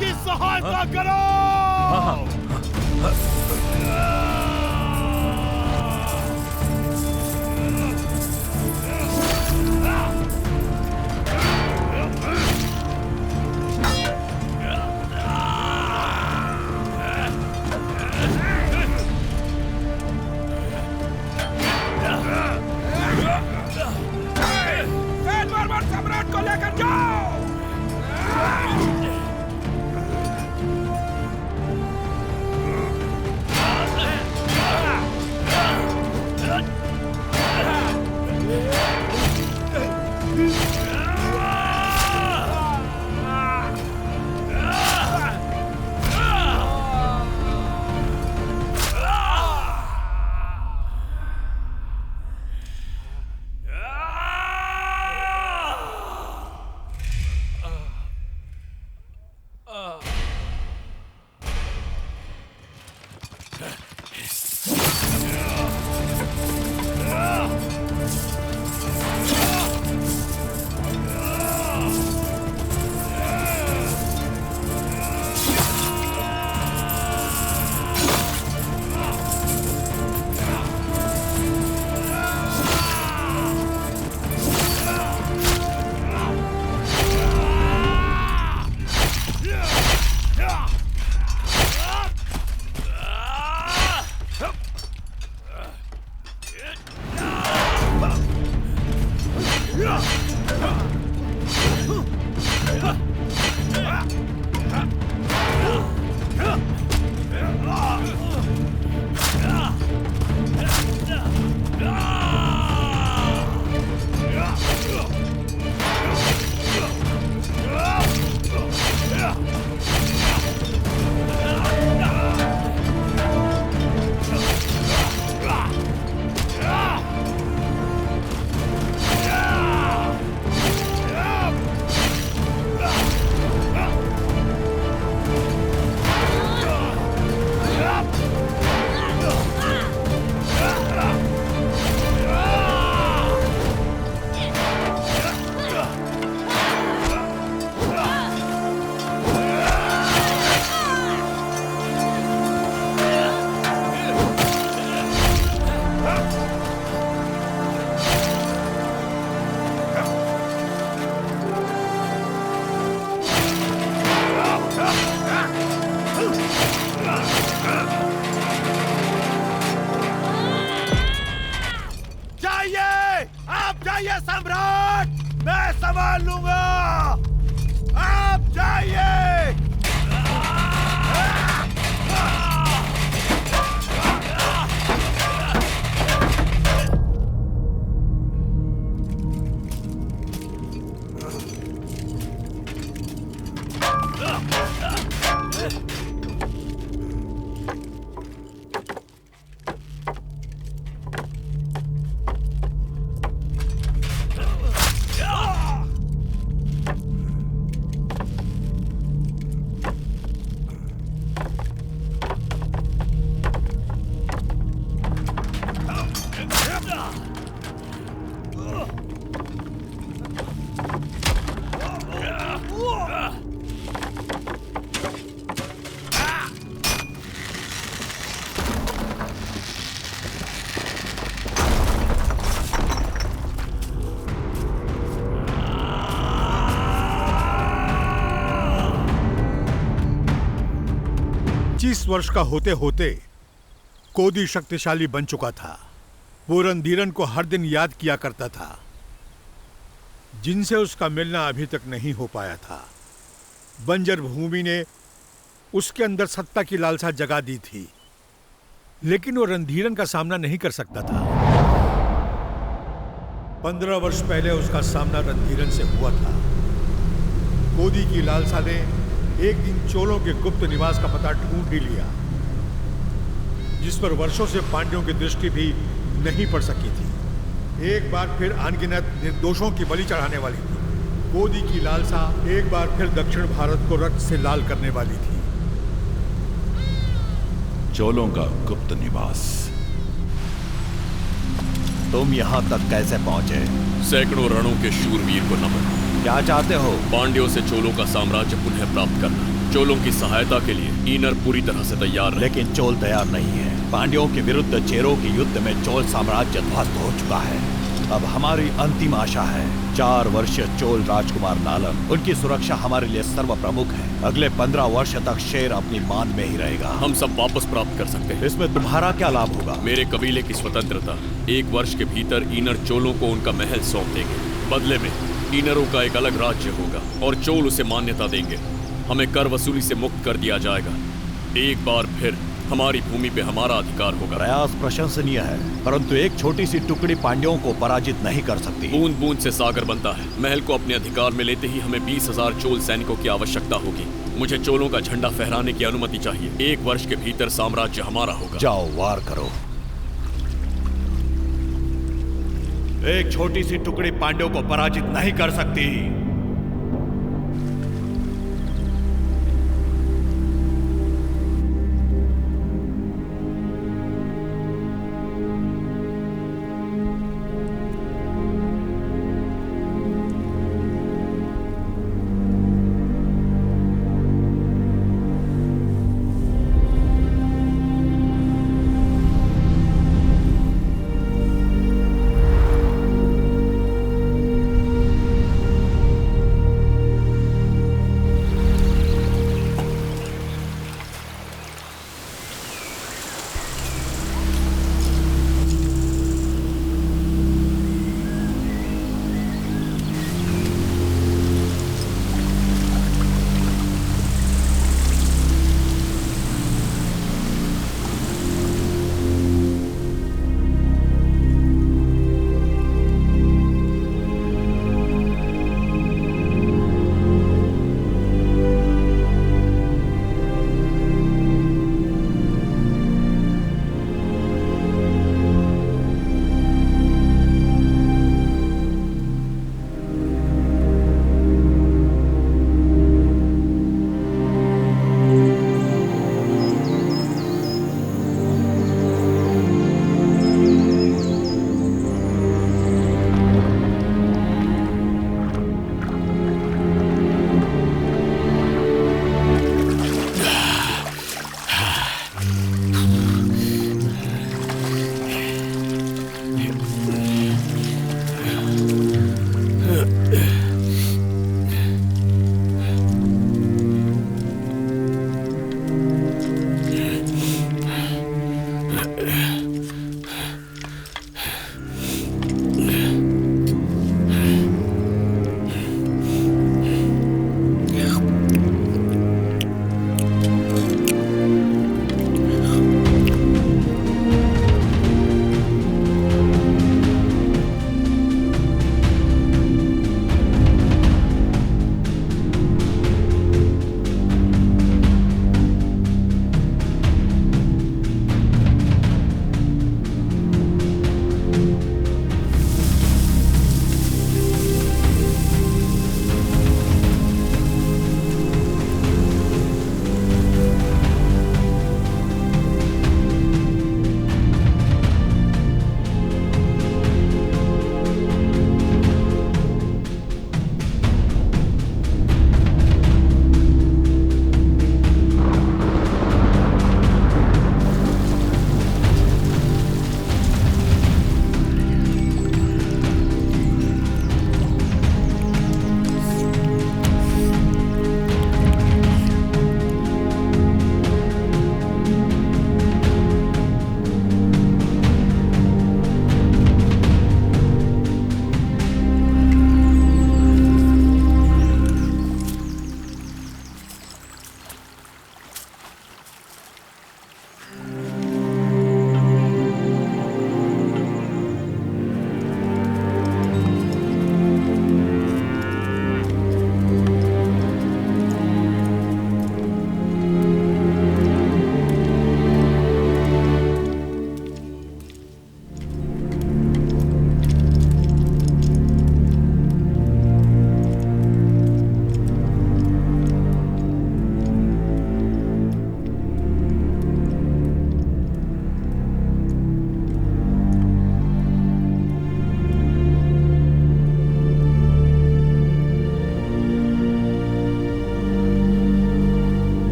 की सहायता करो। सम्राट को लेकर जाओ। जाइए सम्राट, मैं संभाल लूंगा। आप जाइए। वर्ष का होते होते कोदी शक्तिशाली बन चुका था। वो रणधीरन को हर दिन याद किया करता था, जिनसे उसका मिलना अभी तक नहीं हो पाया था। बंजर भूमि ने उसके अंदर सत्ता की लालसा जगा दी थी, लेकिन वो रणधीरन का सामना नहीं कर सकता था। 15 वर्ष पहले उसका सामना रणधीरन से हुआ था। कोदी की लालसा ने एक दिन चोलों के गुप्त निवास का पता ढूंढ ही लिया, जिस पर वर्षों से पांड्यों की दृष्टि भी नहीं पड़ सकी थी। एक बार फिर अनगिनत निर्दोषों की बलि चढ़ाने वाली थी। गोदी की लालसा एक बार फिर दक्षिण भारत को रक्त से लाल करने वाली थी। चोलों का गुप्त निवास। तुम यहाँ तक कैसे पहुंचे? सैकड़ों रणों के शूरवीर को नमन। क्या चाहते हो? पांड्यों से चोलों का साम्राज्य पुनः प्राप्त करना। चोलों की सहायता के लिए ईनर पूरी तरह से तैयार है। लेकिन चोल तैयार नहीं है। पांड्यों के विरुद्ध चेरों के युद्ध में चोल साम्राज्य ध्वस्त हो चुका है। अब हमारी अंतिम आशा है 4 वर्षीय चोल राजकुमार नालम। उनकी सुरक्षा हमारे लिए सर्व प्रमुख है। अगले 15 वर्ष तक शेर अपनी मान में ही रहेगा। हम सब वापस प्राप्त कर सकते हैं। इसमें तुम्हारा क्या लाभ होगा? मेरे कबीले की स्वतंत्रता। 1 वर्ष के भीतर ईनर चोलों को उनका महल सौंप देंगे। बदले में ईनरों का एक अलग राज्य होगा और चोल उसे मान्यता देंगे। हमें कर वसूली से मुक्त कर दिया जाएगा। एक बार फिर हमारी भूमि पे हमारा अधिकार होगा। प्रयास प्रशंसनीय है, परंतु एक छोटी सी टुकड़ी पांड्यों को पराजित नहीं कर सकती। बूंद बूंद से सागर बनता है। महल को अपने अधिकार में लेते ही हमें 20,000 चोल सैनिकों की आवश्यकता होगी। मुझे चोलों का झंडा फहराने की अनुमति चाहिए। 1 वर्ष के भीतर साम्राज्य हमारा होगा। जाओ, वार करो। एक छोटी सी टुकड़ी पांड्यों को पराजित नहीं कर सकती।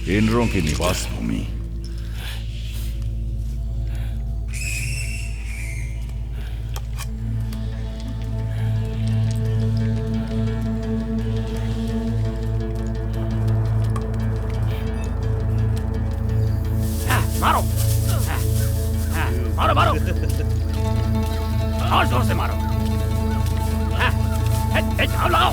इनरों की निवास भूमि। मारो मारो मारो और जोर से मारो। जाओ लाओ।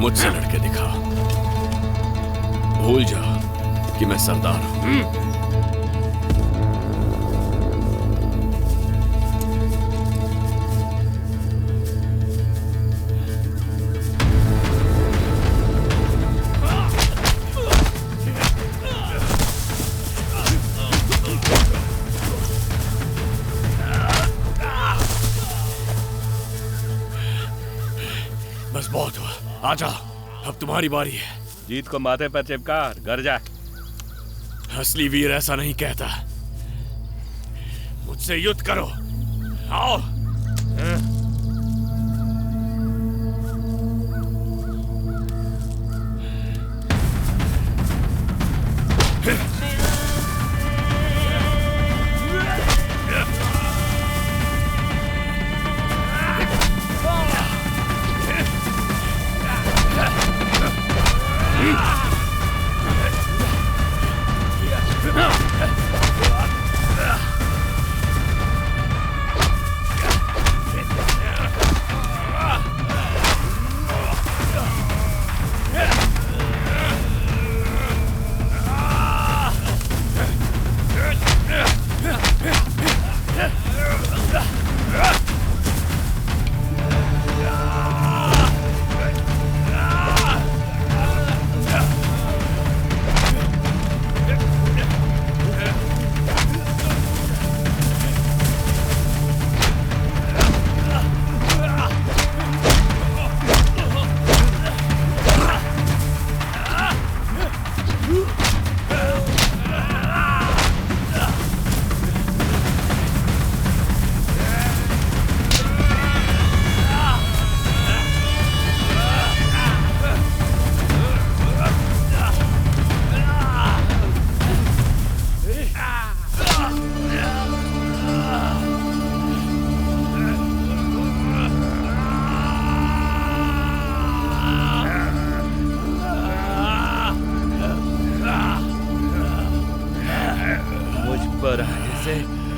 मुझसे लड़के दिखा, भूल जा कि मैं सरदार हूं। बस बहुत हुआ, आजा, अब तुम्हारी बारी है। जीत को माथे पर चिपका घर जा। असली वीर ऐसा नहीं कहता। मुझसे युद्ध करो, आओ।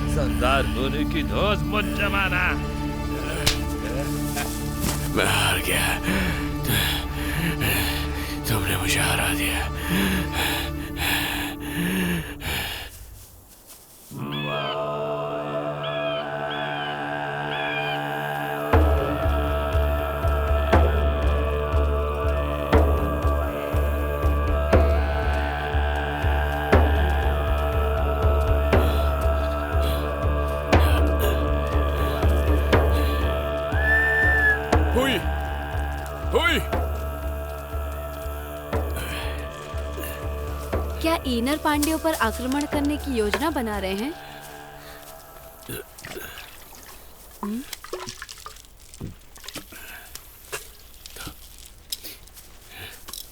सरदार होने की धौंस मत जमाना। मैं हार गया, तुमने मुझे हरा दिया। क्या ईनर पांड्यों पर आक्रमण करने की योजना बना रहे हैं?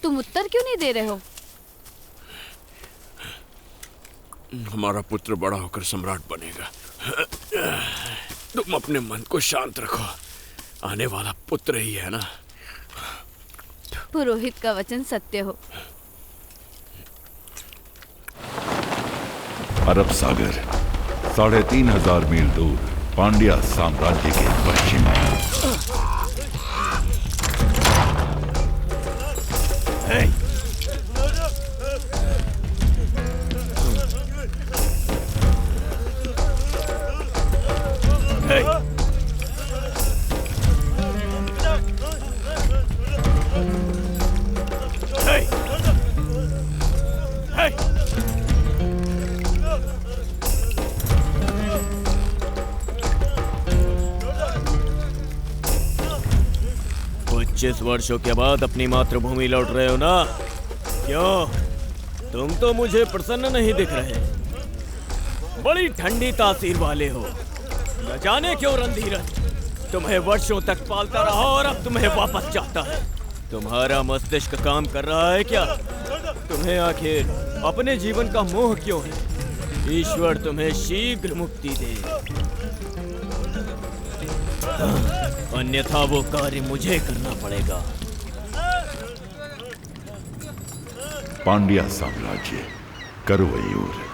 तुम उत्तर क्यों नहीं दे रहे हो? हमारा पुत्र बड़ा होकर सम्राट बनेगा। तुम अपने मन को शांत रखो, आने वाला पुत्र ही है ना। पुरोहित का वचन सत्य हो। अरब सागर 3,500 मील दूर पांड्या साम्राज्य के पश्चिम में। पच्चीस वर्षों के बाद अपनी मातृभूमि लौट रहे हो ना? क्यों, तुम तो मुझे प्रसन्न नहीं दिख रहे। बड़ी ठंडी तासीर वाले हो। न जाने क्यों रणधीरन तुम्हें वर्षों तक पालता रहा और अब तुम्हें वापस चाहता है। तुम्हारा मस्तिष्क काम कर रहा है क्या? तुम्हें आखिर अपने जीवन का मोह क्यों है? ईश्वर तुम्हें शीघ्र मुक्ति दे, अन्यथा वो कार्य मुझे करना पड़ेगा। पांड्या साम्राज्य, करवयूर।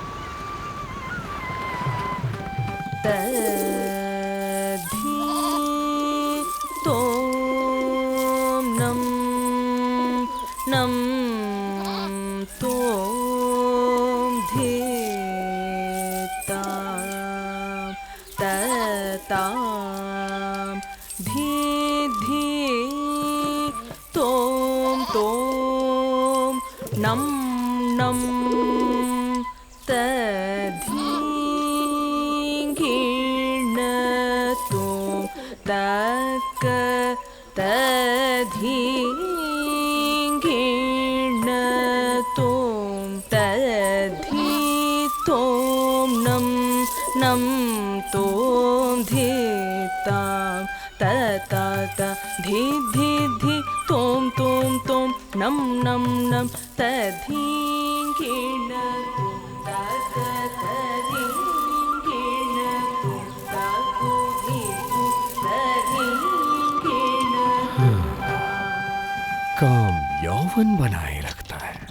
काम यौवन बनाए रखता है।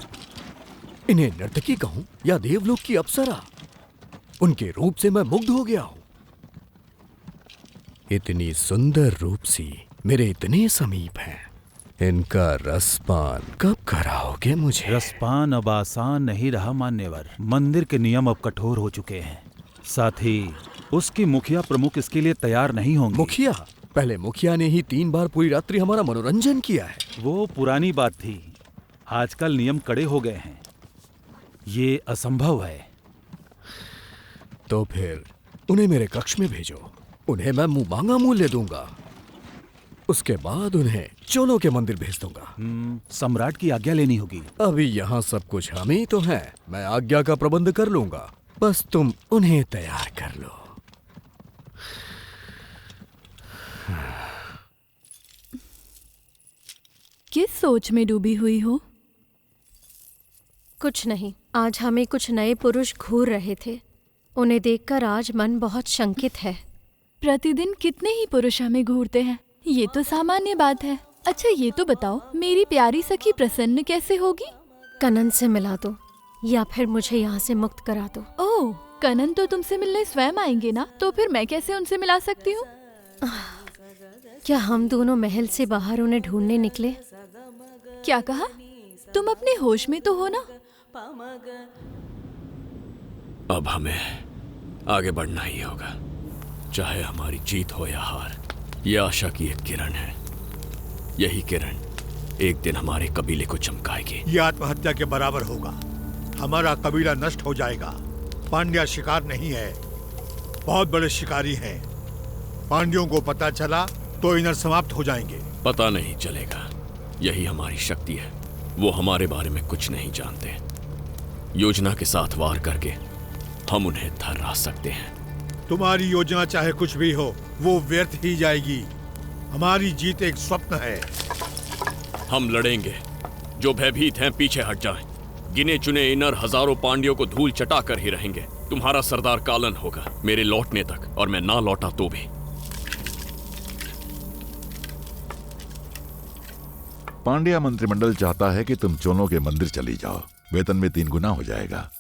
इन्हें नर्तकी कहूं या देवलोक की अप्सरा, उनके रूप से मैं मुग्ध हो गया हूं। इतनी सुंदर रूप सी मेरे इतने समीप हैं, इनका रसपान कब कराओगे मुझे? रसपान अब आसान नहीं रहा मान्यवर। मंदिर के नियम अब कठोर हो चुके हैं। साथ ही उसकी मुखिया प्रमुख इसके लिए तैयार नहीं होंगे। मुखिया? पहले मुखिया ने ही 3 बार पूरी रात्रि हमारा मनोरंजन किया है। वो पुरानी बात थी, आजकल नियम कड़े हो गए हैं। ये असंभव है। तो फिर उन्हें मेरे कक्ष में भेजो, उन्हें मैं मुंह मांगा मूल्य दूंगा। उसके बाद उन्हें चोलों के मंदिर भेज दूंगा। सम्राट की आज्ञा लेनी होगी। अभी यहाँ सब कुछ हम ही तो हैं। मैं आज्ञा का प्रबंध कर लूंगा, बस तुम उन्हें तैयार कर लो। किस सोच में डूबी हुई हो? कुछ नहीं, आज हमें कुछ नए पुरुष घूर रहे थे। उन्हें देखकर आज मन बहुत शंकित है। प्रतिदिन कितने ही पुरुष हमें घूरते हैं, ये तो सामान्य बात है। अच्छा ये तो बताओ, मेरी प्यारी सखी प्रसन्न कैसे होगी? कनन से मिला दो या फिर मुझे यहाँ से मुक्त करा दो। ओह, कनन तो तुमसे मिलने स्वयं आएंगे ना, तो फिर मैं कैसे उनसे मिला सकती हूँ? क्या हम दोनों महल से बाहर उन्हें ढूंढने निकले? क्या कहा? तुम अपने होश में तो हो ना? अब हमें आगे बढ़ना ही होगा, चाहे हमारी जीत हो या हार। ये आशा की एक किरण है। यही किरण एक दिन हमारे कबीले को चमकाएगी। ये आत्महत्या के बराबर होगा। हमारा कबीला नष्ट हो जाएगा। पांड्या शिकार नहीं है, बहुत बड़े शिकारी हैं। पांड्यों को पता चला तो इनर समाप्त हो जाएंगे। पता नहीं चलेगा, यही हमारी शक्ति है। वो हमारे बारे में कुछ नहीं जानते। योजना के साथ वार करके हम उन्हें थर्रा सकते हैं। तुम्हारी योजना चाहे कुछ भी हो, वो व्यर्थ ही जाएगी। हमारी जीत एक स्वप्न है। हम लड़ेंगे। जो भयभीत हैं पीछे हट जाएं। गिने चुने इनर हजारों पांड्यों को धूल चटा कर ही रहेंगे। तुम्हारा सरदार कालन होगा मेरे लौटने तक, और मैं ना लौटा तो भी। पांड्या मंत्रिमंडल चाहता है कि तुम चोलों के मंदिर चली जाओ। वेतन में 3 गुना हो जाएगा।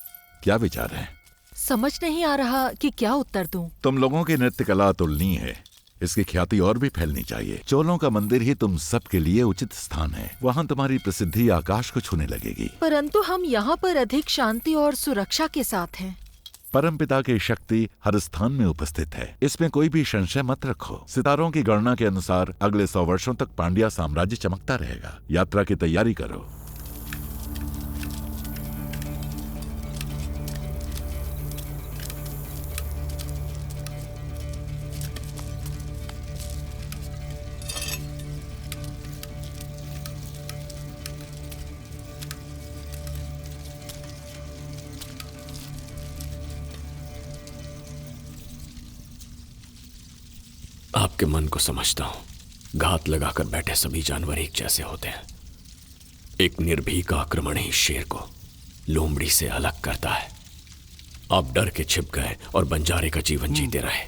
क्या विचार है? समझ नहीं आ रहा कि क्या उत्तर दूं। तुम लोगों की नृत्य कला अतुलनीय है। इसकी ख्याति और भी फैलनी चाहिए। चोलों का मंदिर ही तुम सब के लिए उचित स्थान है। वहाँ तुम्हारी प्रसिद्धि आकाश को छूने लगेगी। परंतु हम यहाँ पर अधिक शांति और सुरक्षा के साथ हैं। परमपिता की शक्ति हर स्थान में उपस्थित है, इसमें कोई भी संशय मत रखो। सितारों की गणना के अनुसार अगले 100 वर्षों तक पांड्या साम्राज्य चमकता रहेगा। यात्रा की तैयारी करो। आपके मन को समझता हूं। घात लगाकर बैठे सभी जानवर एक जैसे होते हैं। एक निर्भीक आक्रमण ही शेर को लोमड़ी से अलग करता है। आप डर के छिप गए और बंजारे का जीवन जीते रहे।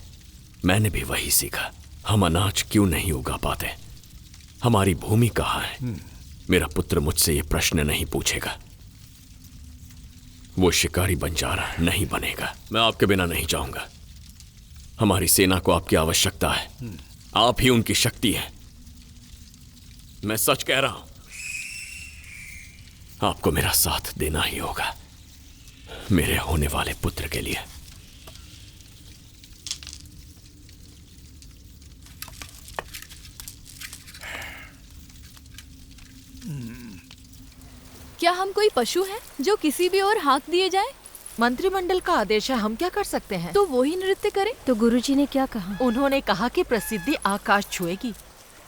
मैंने भी वही सीखा। हम अनाज क्यों नहीं उगा पाते? हमारी भूमि कहाँ है? मेरा पुत्र मुझसे ये प्रश्न नहीं पूछेगा। वो शिकारी बंजारा नहीं बनेगा। मैं आपके बिना नहीं जाऊंगा। हमारी सेना को आपकी आवश्यकता है। आप ही उनकी शक्ति है। मैं सच कह रहा हूं। आपको मेरा साथ देना ही होगा, मेरे होने वाले पुत्र के लिए। क्या हम कोई पशु हैं जो किसी भी ओर हाँक दिए जाएं? मंत्रिमंडल का आदेश है, हम क्या कर सकते हैं? तो वो ही नृत्य करें। तो गुरुजी ने क्या कहा? उन्होंने कहा कि प्रसिद्धि आकाश छुएगी।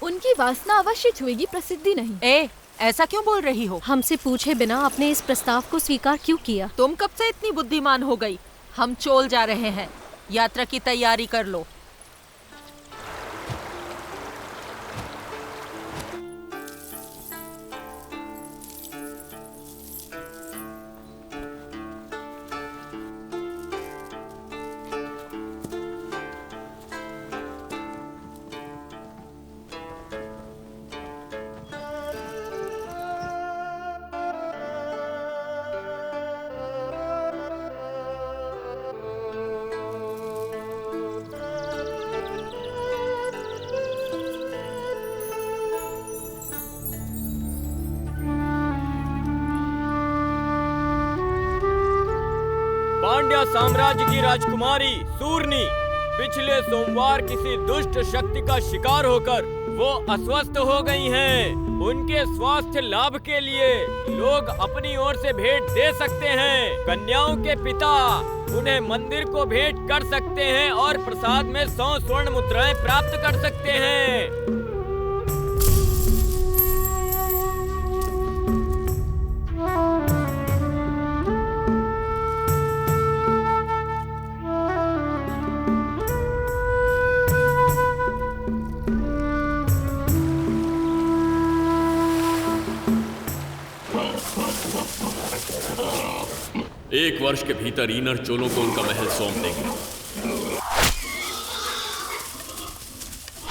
उनकी वासना अवश्य छुएगी, प्रसिद्धि नहीं। ऐसा क्यों बोल रही हो? हमसे पूछे बिना आपने इस प्रस्ताव को स्वीकार क्यों किया? तुम कब से इतनी बुद्धिमान हो गई? हम चोल जा रहे हैं, यात्रा की तैयारी कर लो। पांड्या साम्राज्य की राजकुमारी सूर्णी पिछले सोमवार किसी दुष्ट शक्ति का शिकार होकर वो अस्वस्थ हो गई हैं। उनके स्वास्थ्य लाभ के लिए लोग अपनी ओर से भेंट दे सकते हैं। कन्याओं के पिता उन्हें मंदिर को भेंट कर सकते हैं और प्रसाद में 100 स्वर्ण मुद्राएं प्राप्त कर सकते हैं। एक वर्ष के भीतर ईनर चोलों को उनका महल सौंप देंगे।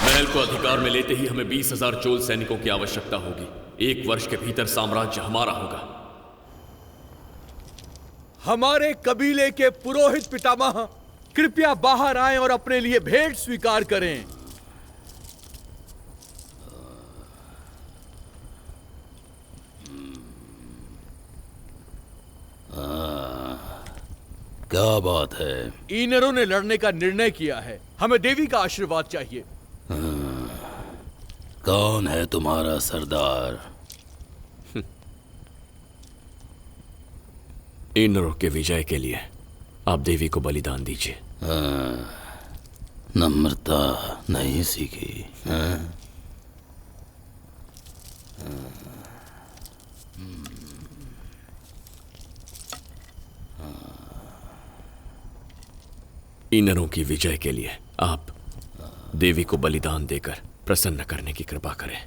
महल को अधिकार में लेते ही हमें 20,000 चोल सैनिकों की आवश्यकता होगी। एक वर्ष के भीतर साम्राज्य हमारा होगा। हमारे कबीले के पुरोहित पितामह कृपया बाहर आएं और अपने लिए भेंट स्वीकार करें। क्या बात है? ईनरों ने लड़ने का निर्णय किया है। हमें देवी का आशीर्वाद चाहिए। कौन है तुम्हारा सरदार? ईनरों के विजय के लिए आप देवी को बलिदान दीजिए। नम्रता नहीं सीखी। ईनरों की विजय के लिए आप देवी को बलिदान देकर प्रसन्न करने की कृपा करें।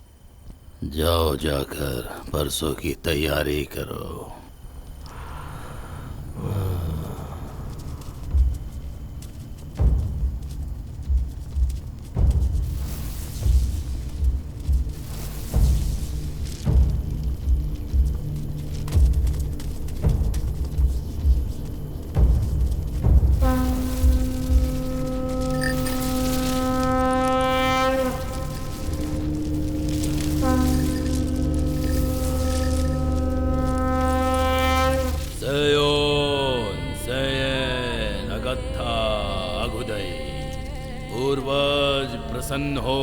जाओ, जाकर परसों की तैयारी करो। प्रसन्न हो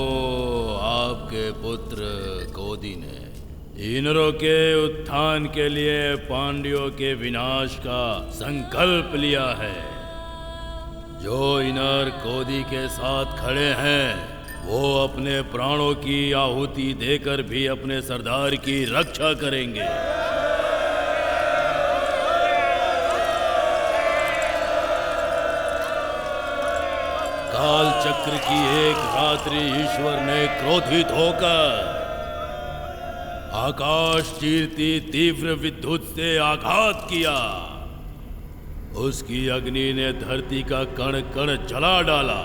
आपके पुत्र कोदी ने ईनरों के उत्थान के लिए पांड्यों के विनाश का संकल्प लिया है। जो ईनर कोदी के साथ खड़े हैं वो अपने प्राणों की आहुति देकर भी अपने सरदार की रक्षा करेंगे। काल चक्र की एक रात्रि ईश्वर ने क्रोधित होकर आकाश चीरती तीव्र विद्युत से आघात किया। उसकी अग्नि ने धरती का कण कण जला डाला।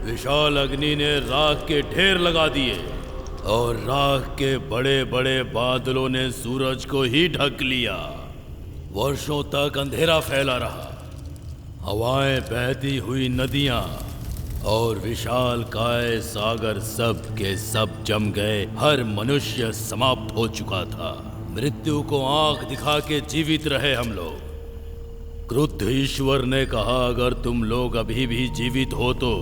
विशाल अग्नि ने राख के ढेर लगा दिए और राख के बड़े बड़े बादलों ने सूरज को ही ढक लिया। वर्षों तक अंधेरा फैला रहा। हवाएं बहती हुई नदियां और विशाल काय सागर सब के सब जम गए। हर मनुष्य समाप्त हो चुका था। मृत्यु को आंख दिखा के जीवित रहे हम लोग। क्रुद्ध ईश्वर ने कहा, अगर तुम लोग अभी भी जीवित हो तो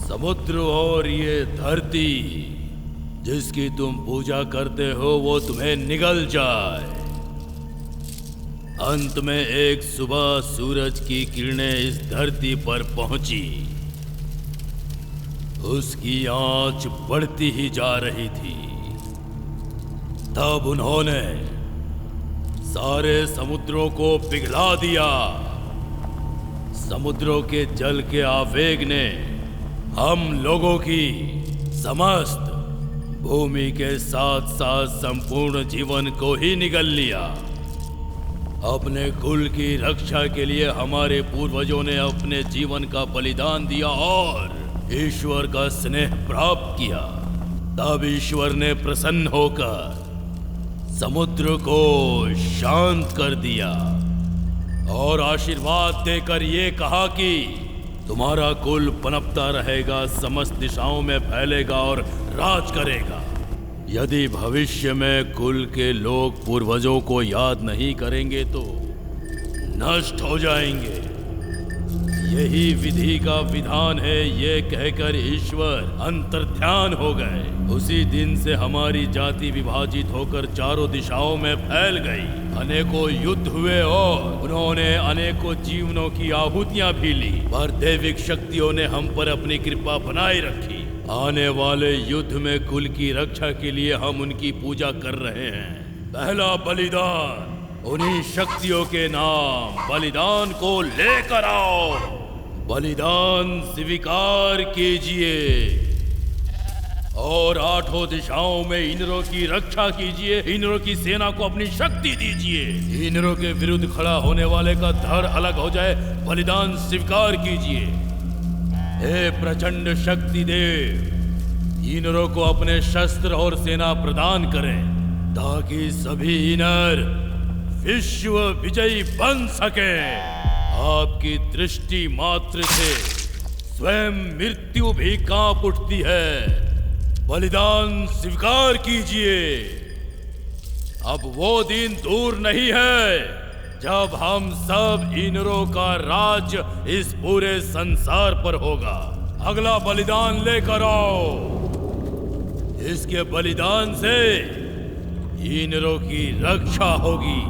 समुद्र और ये धरती जिसकी तुम पूजा करते हो वो तुम्हें निगल जाए। अंत में एक सुबह सूरज की किरणें इस धरती पर पहुंची। उसकी आंच बढ़ती ही जा रही थी। तब उन्होंने सारे समुद्रों को पिघला दिया। समुद्रों के जल के आवेग ने हम लोगों की समस्त भूमि के साथ साथ संपूर्ण जीवन को ही निगल लिया। अपने कुल की रक्षा के लिए हमारे पूर्वजों ने अपने जीवन का बलिदान दिया और ईश्वर का स्नेह प्राप्त किया। तब ईश्वर ने प्रसन्न होकर समुद्र को शांत कर दिया और आशीर्वाद देकर ये कहा कि तुम्हारा कुल पनपता रहेगा, समस्त दिशाओं में फैलेगा और राज करेगा। यदि भविष्य में कुल के लोग पूर्वजों को याद नहीं करेंगे तो नष्ट हो जाएंगे। यही विधि का विधान है। ये कहकर ईश्वर अंतर्ध्यान हो गए। उसी दिन से हमारी जाति विभाजित होकर चारों दिशाओं में फैल गई। अनेकों युद्ध हुए और उन्होंने अनेकों जीवनों की आहुतियां भी ली, पर दैविक शक्तियों ने हम पर अपनी कृपा बनाए रखी। आने वाले युद्ध में कुल की रक्षा के लिए हम उनकी पूजा कर रहे हैं। पहला बलिदान उन्हीं शक्तियों के नाम बलिदान को लेकर आओ। बलिदान स्वीकार कीजिए और आठों दिशाओं में इंद्रों की रक्षा कीजिए। इंद्रों की सेना को अपनी शक्ति दीजिए। इंद्रों के विरुद्ध खड़ा होने वाले का धड़ अलग हो जाए। बलिदान स्वीकार कीजिए। हे प्रचंड शक्ति देव, इंद्रों को अपने शस्त्र और सेना प्रदान करें ताकि सभी इंद्र विश्व विजयी बन सके। आपकी दृष्टि मात्र से स्वयं मृत्यु भी कांप उठती है। बलिदान स्वीकार कीजिए। अब वो दिन दूर नहीं है जब हम सब इंद्रों का राज इस पूरे संसार पर होगा। अगला बलिदान लेकर आओ। इसके बलिदान से इंद्रों की रक्षा होगी।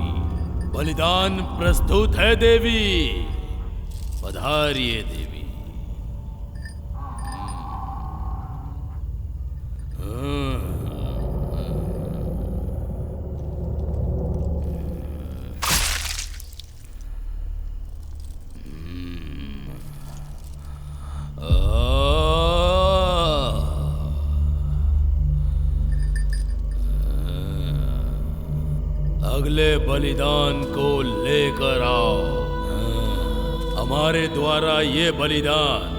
बलिदान प्रस्तुत है देवी। पधारिए देवी। अगले बलिदान को लेकर आओ। हमारे द्वारा ये बलिदान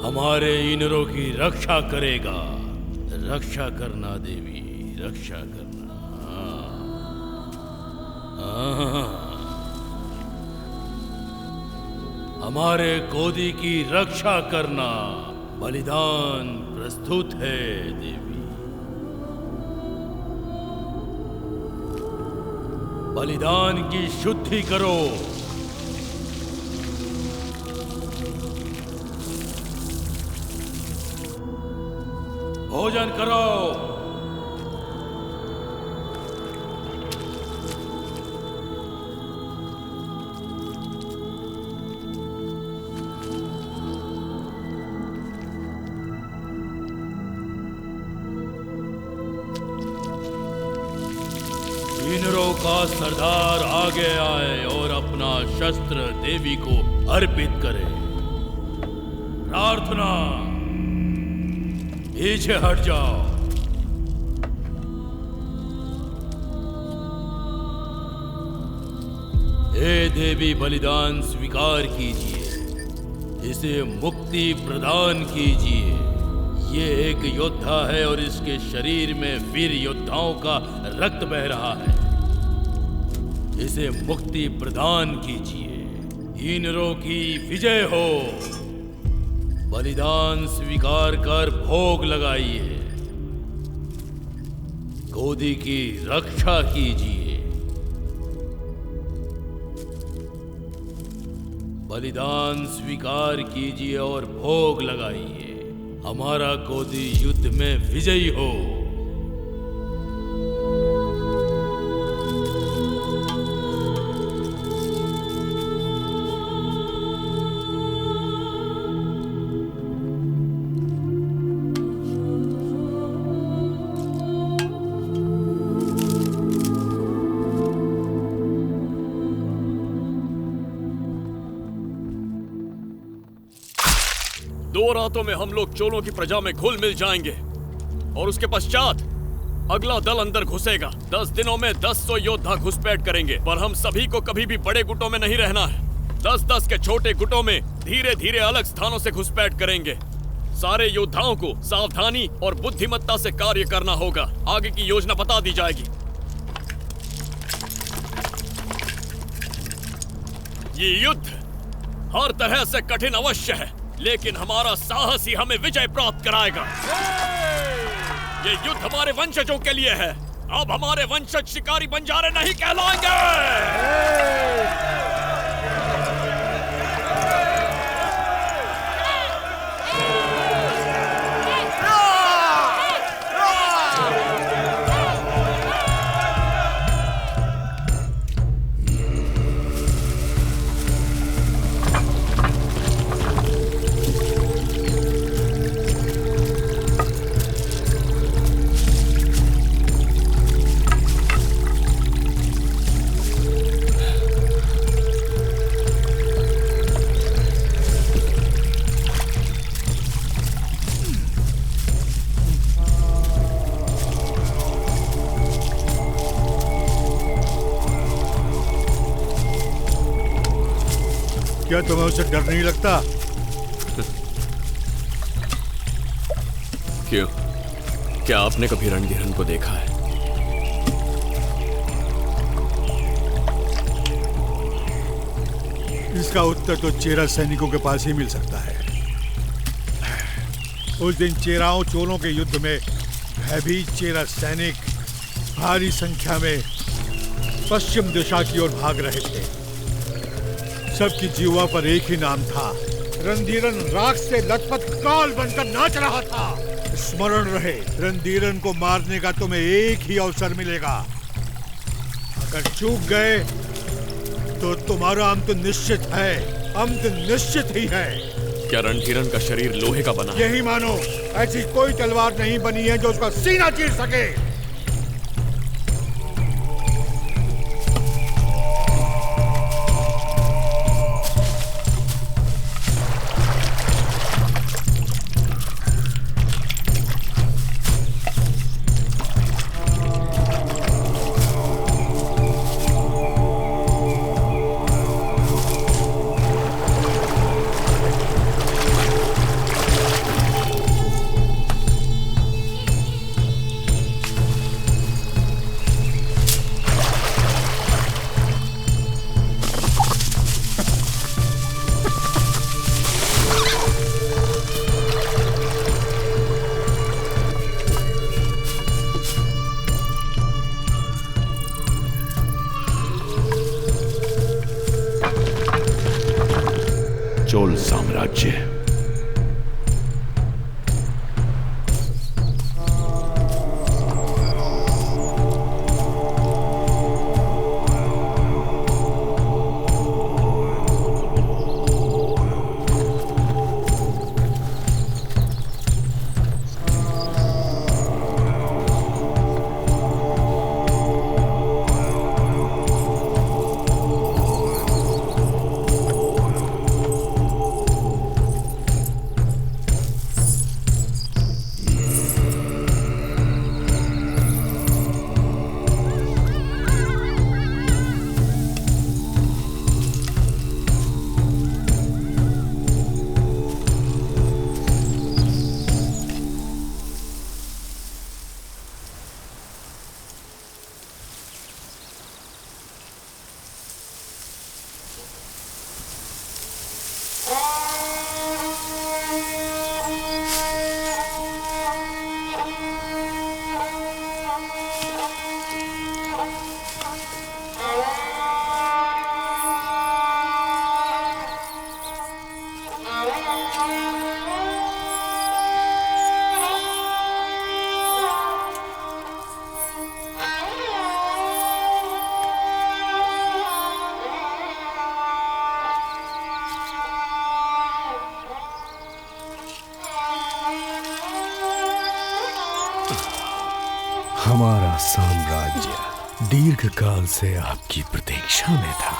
हमारे इंद्रों की रक्षा करेगा। रक्षा करना देवी, रक्षा करना। हमारे कोदी की रक्षा करना। बलिदान प्रस्तुत है देवी। बलिदान की शुद्धि करो। भोजन करो। इंद्रों का सरदार आगे आए और अपना शस्त्र देवी को अर्पित करें। प्रार्थना, पीछे हट जाओ। हे देवी, बलिदान स्वीकार कीजिए, इसे मुक्ति प्रदान कीजिए। ये एक योद्धा है और इसके शरीर में वीर योद्धाओं का रक्त बह रहा है। इसे मुक्ति प्रदान कीजिए। इनरों की विजय हो। बलिदान स्वीकार कर भोग लगाइए। गोदी की रक्षा कीजिए। बलिदान स्वीकार कीजिए और भोग लगाइए। हमारा गोदी युद्ध में विजयी हो। दो रातों में हम लोग चोलों की प्रजा में घुल मिल जाएंगे और उसके पश्चात अगला दल अंदर घुसेगा। 10 दिनों में 10 योद्धा घुसपैठ करेंगे, पर हम सभी को कभी भी बड़े गुटों में नहीं रहना है। 10-10 के छोटे गुटों में धीरे धीरे अलग स्थानों से घुसपैठ करेंगे। सारे योद्धाओं को सावधानी और बुद्धिमत्ता से कार्य करना होगा। आगे की योजना बता दी जाएगी। ये युद्ध हर तरह से कठिन अवश्य है, लेकिन हमारा साहस ही हमें विजय प्राप्त कराएगा। ये युद्ध हमारे वंशजों के लिए है। अब हमारे वंशज शिकारी बंजारे नहीं कहलाएंगे। क्या तुम्हें उसे डर नहीं लगता? क्यों? क्या आपने कभी रणधीरन को देखा है? इसका उत्तर तो चेरा सैनिकों के पास ही मिल सकता है। उस दिन चेराओं चोलों के युद्ध में भयभीत चेरा सैनिक भारी संख्या में पश्चिम दिशा की ओर भाग रहे थे। सबकी जीवा पर एक ही नाम था। रणधीरन राख से लथपथ काल बनकर नाच रहा था। स्मरण रहे, रणधीरन को मारने का तुम्हें एक ही अवसर मिलेगा। अगर चूक गए तो तुम्हारा अंत निश्चित है। अंत निश्चित ही है। क्या रणधीरन का शरीर लोहे का बना है? यही मानो। ऐसी कोई तलवार नहीं बनी है जो उसका सीना चीर सके। चोल साम्राज्य। हमारा साम्राज्य दीर्घ काल से आपकी प्रतीक्षा में था।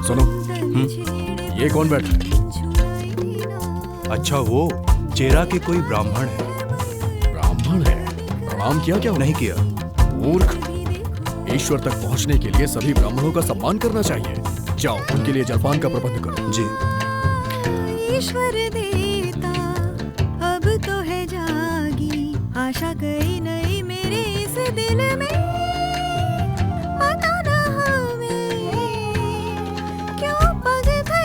सुनो, ये कौन बैठा है? अच्छा, वो चेरा के कोई ब्राह्मण है। ब्राह्मण है? प्रणाम किया क्या? नहीं किया। मूर्ख! ईश्वर तक पहुंचने के लिए सभी ब्राह्मणों का सम्मान करना चाहिए। जाओ, उनके लिए जलपान का प्रबंध करो। जी। ईश्वर देता अब तो है जागी, आशा कहीं नहीं मेरे इस दिल में, पता ना हमें क्यों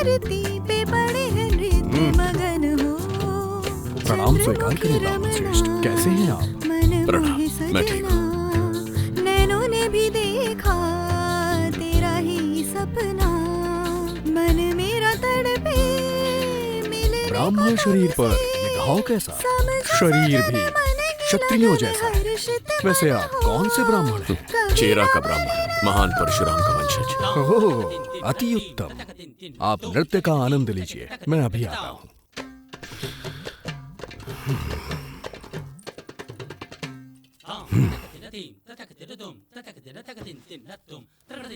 धरती पे पड़े हैं नृत्य मगन हो। प्रणाम स्वीकार करें रावण श्रेष्ठ, कैसे हैं आप? प्रणाम, मैं ठीक हूँ। नैनों ने भी देखा तेरा ही सपना, मन मेरा तड़पे मिलने को ब्राह्मण शरीर पर ये घाव कैसा? शरीर भी क्षत्रियों जैसा है। वैसे आप कौन से ब्राह्मण हैं? चेरा का ब्राह्मण, महान परशुराम का वंशज। ओह, अति उत्तम। आप नृत्य का आनंद लीजिए, मैं अभी आता हूँ।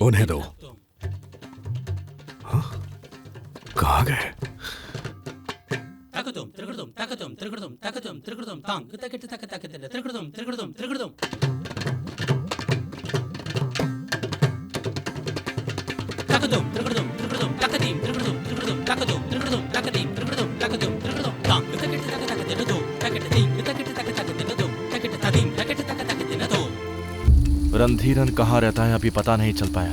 उन्हें दो। हाँ? कहाँ गए? रणधीरन कहाँ रहता है अभी पता नहीं चल पाया।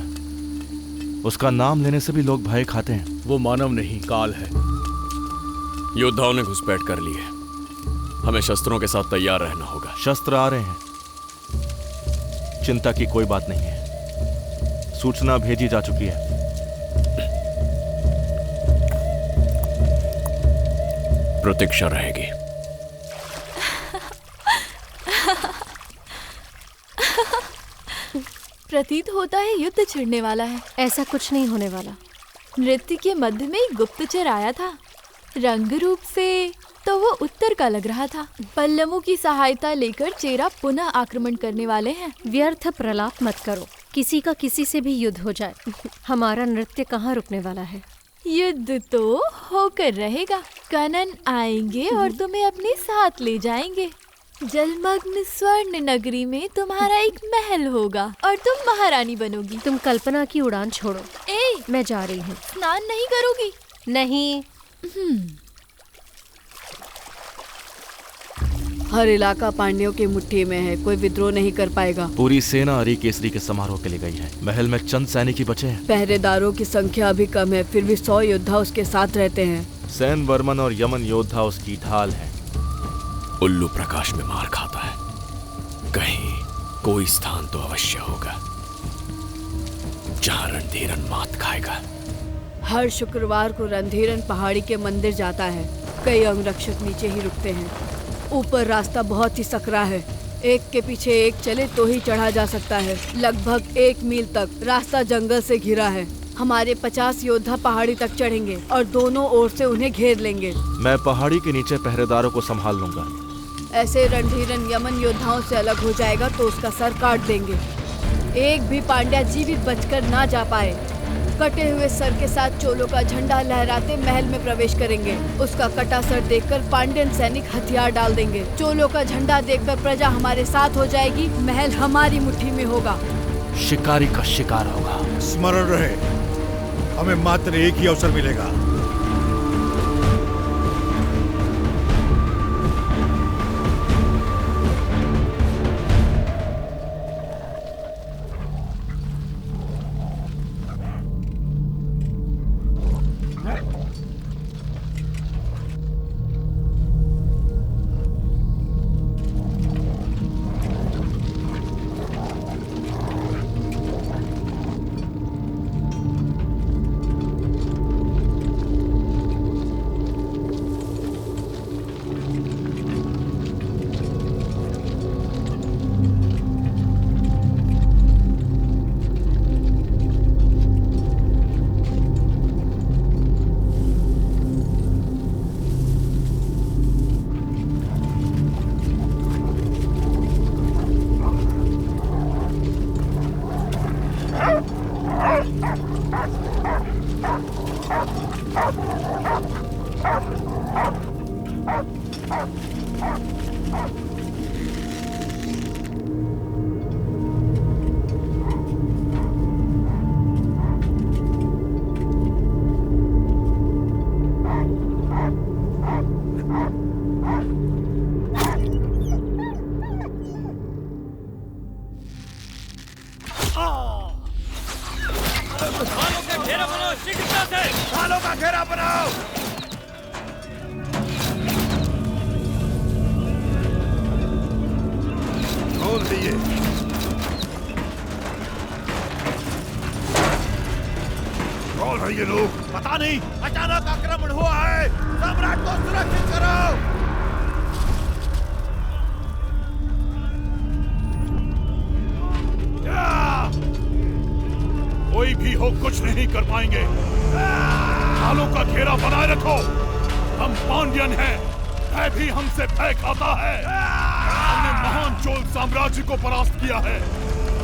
उसका नाम लेने से भी लोग भय खाते हैं। वो मानव नहीं, काल है। योद्धाओं ने घुसपैठ कर ली है, हमें शस्त्रों के साथ तैयार रहना होगा। शस्त्र आ रहे हैं, चिंता की कोई बात नहीं है। सूचना भेजी जा चुकी है। प्रतीक्षा रहेगी। प्रतीत होता है युद्ध छिड़ने वाला है। ऐसा कुछ नहीं होने वाला। नृत्य के मध्य में एक गुप्तचर आया था। रंग रूप से तो वो उत्तर का लग रहा था। पल्लवों की सहायता लेकर चेरा पुनः आक्रमण करने वाले हैं। व्यर्थ प्रलाप मत करो, किसी का किसी से भी युद्ध हो जाए, हमारा नृत्य कहाँ रुकने वाला है। युद्ध तो होकर रहेगा। कनन आएंगे और तुम्हें अपने साथ ले जाएंगे। जलमग्न स्वर्ण नगरी में तुम्हारा एक महल होगा और तुम महारानी बनोगी। तुम कल्पना की उड़ान छोड़ो। मैं जा रही हूँ। स्नान नहीं करोगी? नहीं। हर इलाका पांड्यों की मुट्ठी में है, कोई विद्रोह नहीं कर पाएगा। पूरी सेना हरी केसरी के समारोह के लिए गई है। महल में चंद सैनिक ही बचे हैं। पहरेदारों की संख्या अभी कम है, फिर भी 100 योद्धा उसके साथ रहते हैं। सैन वर्मन और यमन योद्धा उसकी ढाल है। उल्लू प्रकाश में मार खाता है, कहीं कोई स्थान तो अवश्य होगा जहां रणधीरन मात खाएगा। हर शुक्रवार को रणधीरन पहाड़ी के मंदिर जाता है। कई अंगरक्षक नीचे ही रुकते हैं। ऊपर रास्ता बहुत ही सकरा है, एक के पीछे एक चले तो ही चढ़ा जा सकता है। लगभग 1 मील तक रास्ता जंगल से घिरा है। हमारे 50 योद्धा पहाड़ी तक चढ़ेंगे और दोनों ओर से उन्हें घेर लेंगे। मैं पहाड़ी के नीचे पहरेदारों को संभाल लूंगा। ऐसे रणधीरन यमन योद्धाओं से अलग हो जाएगा तो उसका सर काट देंगे। एक भी पांड्या जीवित बचकर ना जा पाए। कटे हुए सर के साथ चोलों का झंडा लहराते महल में प्रवेश करेंगे। उसका कटा सर देखकर पांड्यन सैनिक हथियार डाल देंगे। चोलों का झंडा देखकर प्रजा हमारे साथ हो जाएगी। महल हमारी मुट्ठी में होगा। शिकारी का शिकार होगा। स्मरण रहे, हमें मात्र एक ही अवसर मिलेगा। घेरा बनाओ शीघ्रता से। ढालों का घेरा बनाओ। खोल दिए। कौन है ये लोग? पता नहीं, अचानक आक्रमण हुआ है। सम्राट को सुरक्षित करो। कोई भी हो कुछ नहीं कर पाएंगे। ढालों का घेरा बनाए रखो। हम पांड्यन हैं, भय भी हमसे भय खाता है। हमने महान चोल साम्राज्य को परास्त किया है।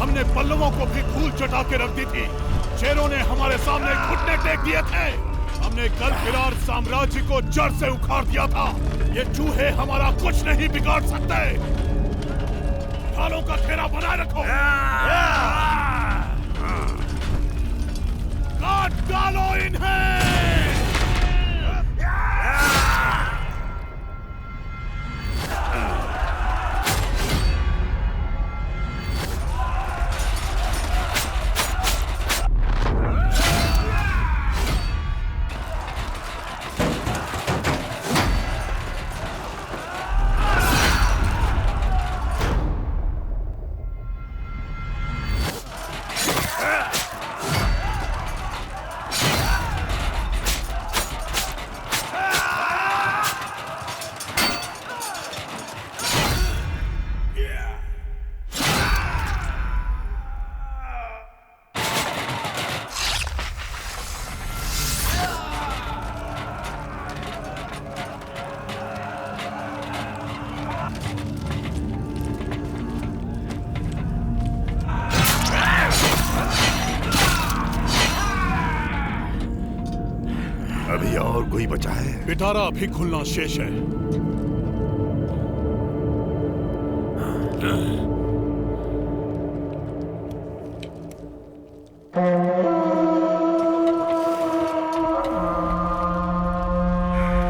हमने पल्लवों को भी धूल चटा के रख दी थी। शेरों ने हमारे सामने घुटने टेक दिए थे। हमने गलगिरार साम्राज्य को जड़ से उखाड़ दिया था। ये चूहे हमारा कुछ नहीं बिगाड़ सकते। ढालों का घेरा बनाए रखो। काट डालो इन्हें। अभी और कोई बचा है? पिटारा अभी खुलना शेष है।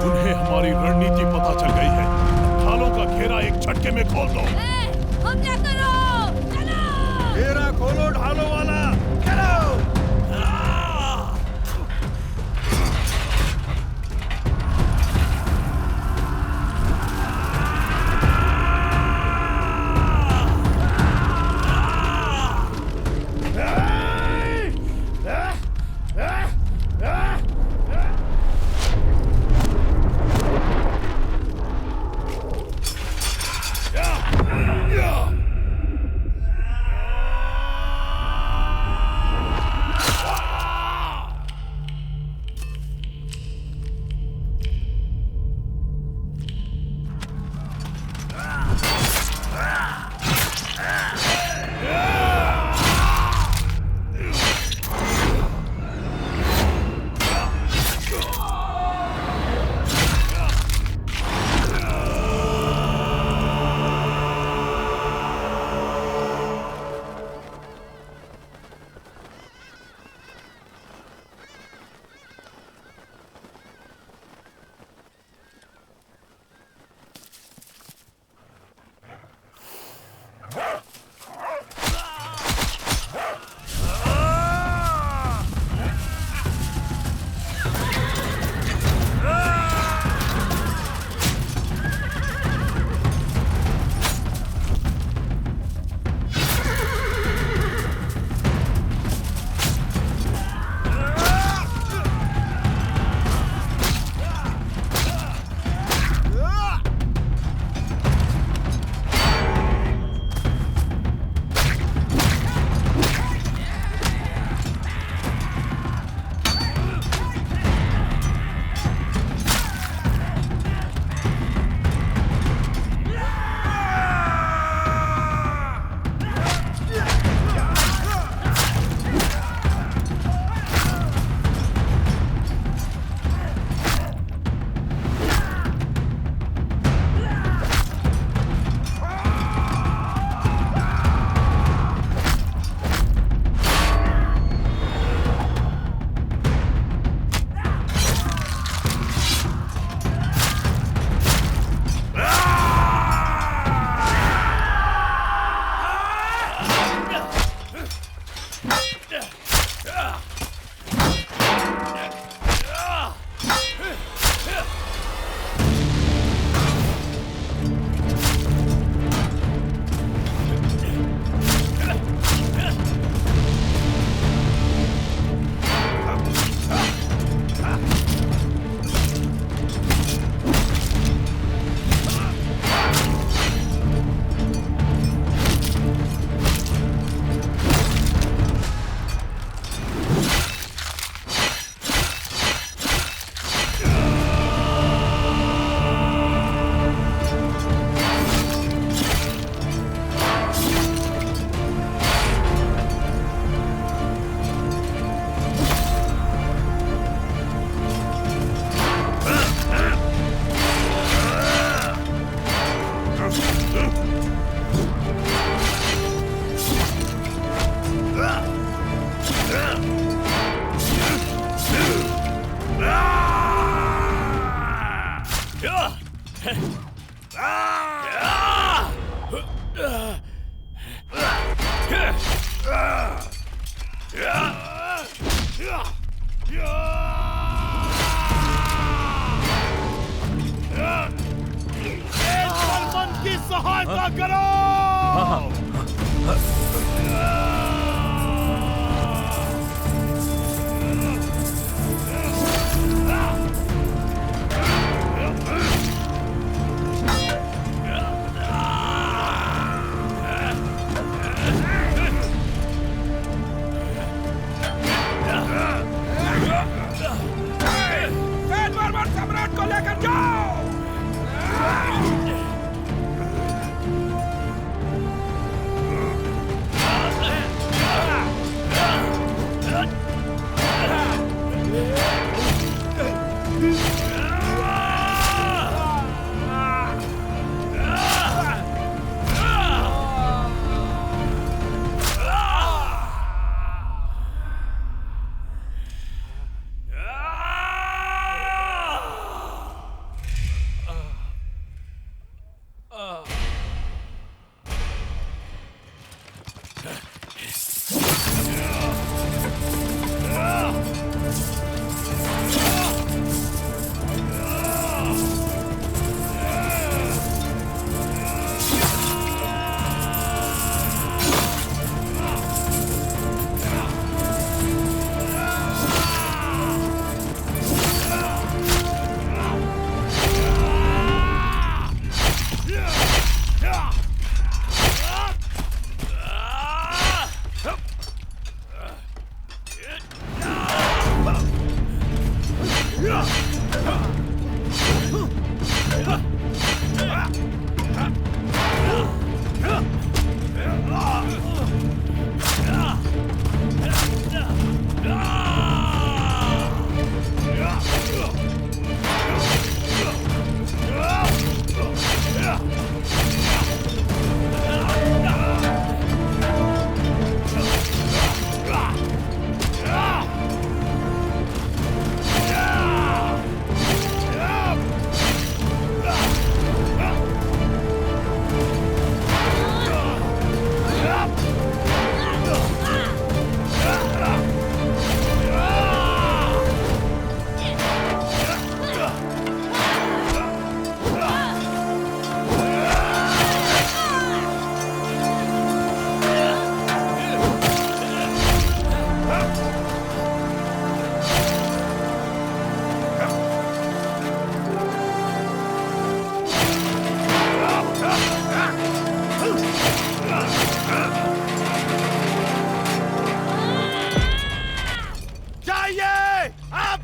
उन्हें हमारी रणनीति पता चल गई है। ढालों का घेरा एक झटके में खोल दो। हमला करो, चलो। घेरा खोलो ढालों वाला, चलो। की सहायता करो। सम्राट को लेकर जाओ।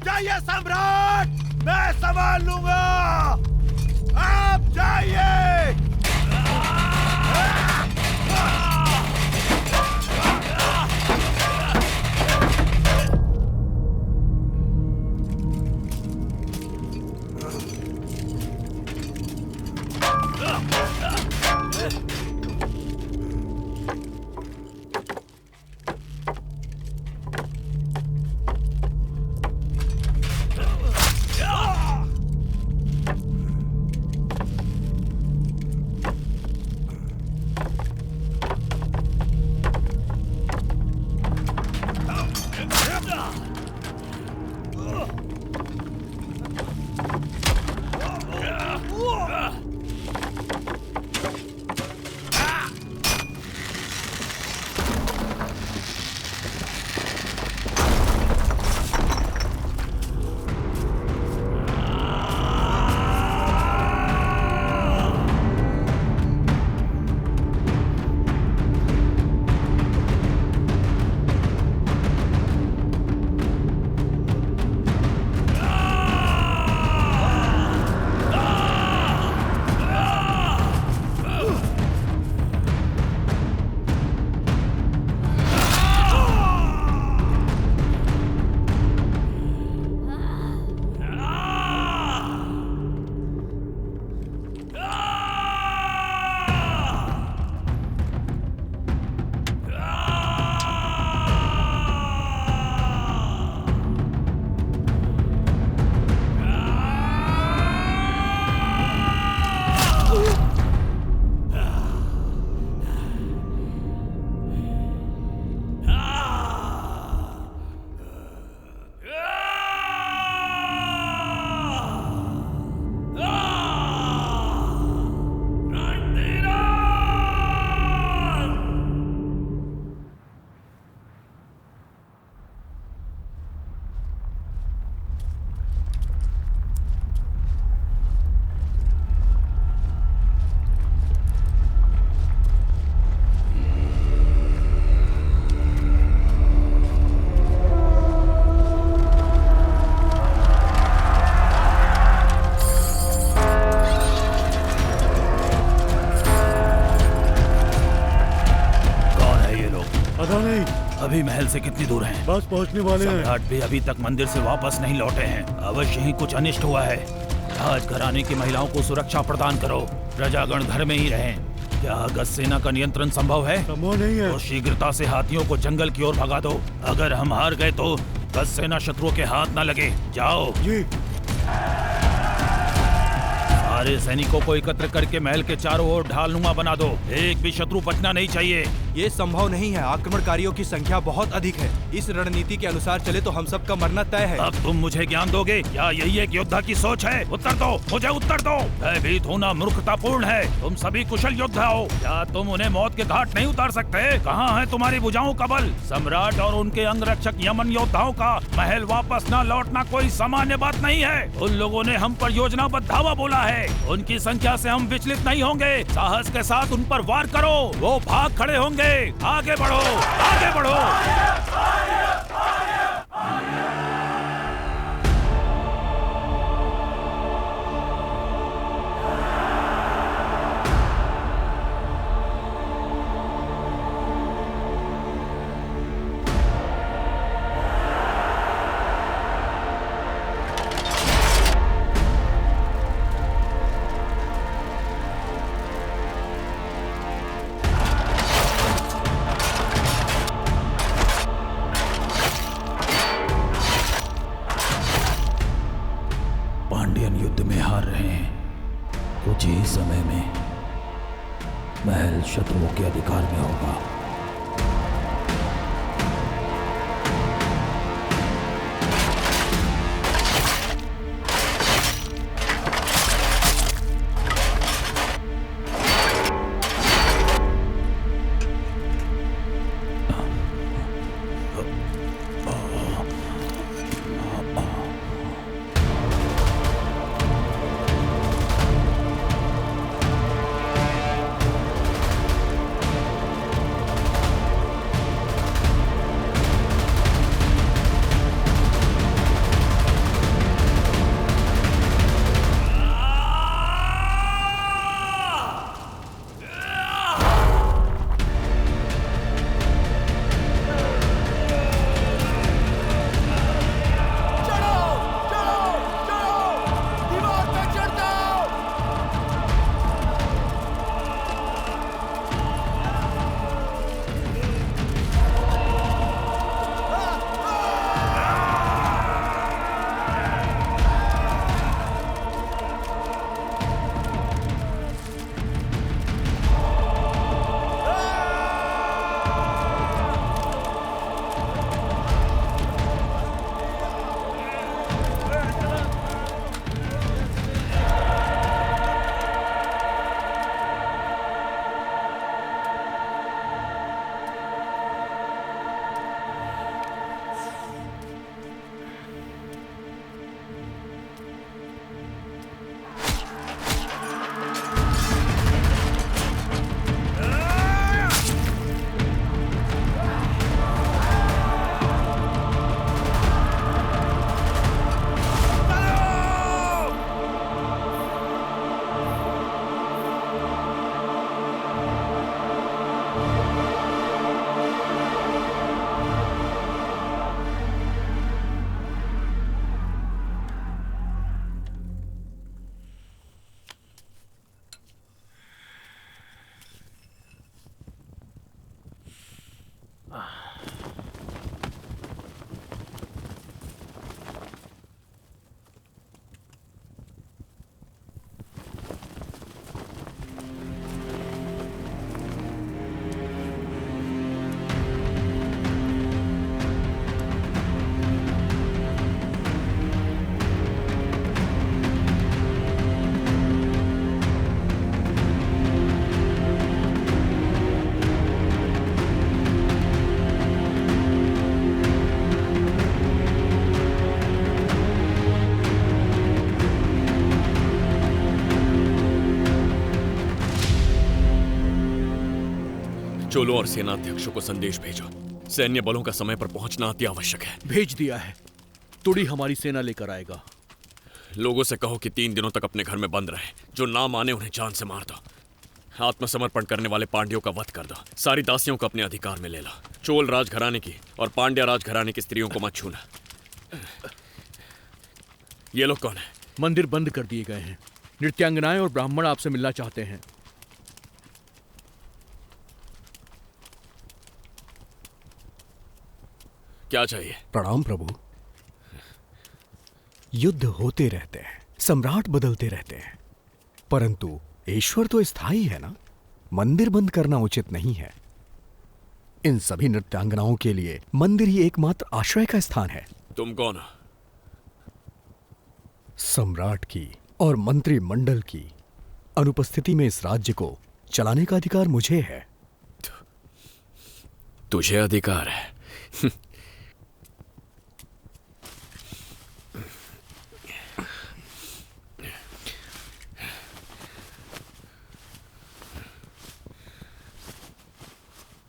जाइए सम्राट, मैं संभाल लूंगा। आप जाइए। अभी महल से कितनी दूर हैं? बस पहुंचने वाले हैं। सम्राट भी अभी तक मंदिर से वापस नहीं लौटे हैं। अवश्य ही कुछ अनिष्ट हुआ है। राजघराने की महिलाओं को सुरक्षा प्रदान करो। प्रजागण घर में ही रहें। क्या गज सेना का नियंत्रण संभव है? संभव नहीं है। तो शीघ्रता से हाथियों को जंगल की ओर भगा दो। अगर हम हार गए तो गज सेना शत्रुओं के हाथ न लगे। जाओ जी। सारे सैनिकों को एकत्र करके महल के चारों ओर ढालनुमा बना दो। एक भी शत्रु बचना नहीं चाहिए। ये संभव नहीं है। आक्रमणकारियों की संख्या बहुत अधिक है। इस रणनीति के अनुसार चले तो हम सब का मरना तय है। अब तुम मुझे ज्ञान दोगे? क्या यही एक योद्धा की सोच है? उत्तर दो, मुझे उत्तर दो। भयभीत होना मूर्खतापूर्ण है। तुम सभी कुशल योद्धा हो। क्या तुम उन्हें मौत के घाट नहीं उतार सकते? कहाँ है तुम्हारी भुजाओं का बल? सम्राट और उनके अंगरक्षक यमन योद्धाओं का महल वापस न लौटना कोई सामान्य बात नहीं है। उन लोगों ने हम पर योजनाबद्ध धावा बोला है। उनकी संख्या से हम विचलित नहीं होंगे। साहस के साथ उन पर वार करो। वो भाग खड़े होंगे। आगे बढ़ो, आगे बढ़ो। पांड्यन युद्ध में हार रहे हैं। कुछ ही समय में महल शत्रुओं के अधिकार में होगा। चोलों और सेनाध्यक्षों को संदेश भेजो। सैन्य बलों का समय पर पहुंचना अति आवश्यक है। भेज दिया है। तुड़ी हमारी सेना लेकर आएगा। लोगों से कहो कि 3 दिनों तक अपने घर में बंद रहे। जो ना माने उन्हें जान से मार दो। आत्मसमर्पण करने वाले पांड्यों का वध कर दो। सारी दासियों को अपने अधिकार में ले लो। चोल राजघराने की और पांड्या राजघराने की स्त्रियों को मत छूना। ये लोग कौन है? मंदिर बंद कर दिए गए हैं। नृत्यांगनाएं और ब्राह्मण आपसे मिलना चाहते हैं। क्या चाहिए? प्रणाम प्रभु। युद्ध होते रहते हैं, सम्राट बदलते रहते हैं, परंतु ईश्वर तो स्थायी है ना। मंदिर बंद करना उचित नहीं है। इन सभी नृत्यांगनाओं के लिए मंदिर ही एकमात्र आश्रय का स्थान है। तुम कौन हो? सम्राट की और मंत्रिमंडल की अनुपस्थिति में इस राज्य को चलाने का अधिकार मुझे है। तुझे अधिकार है?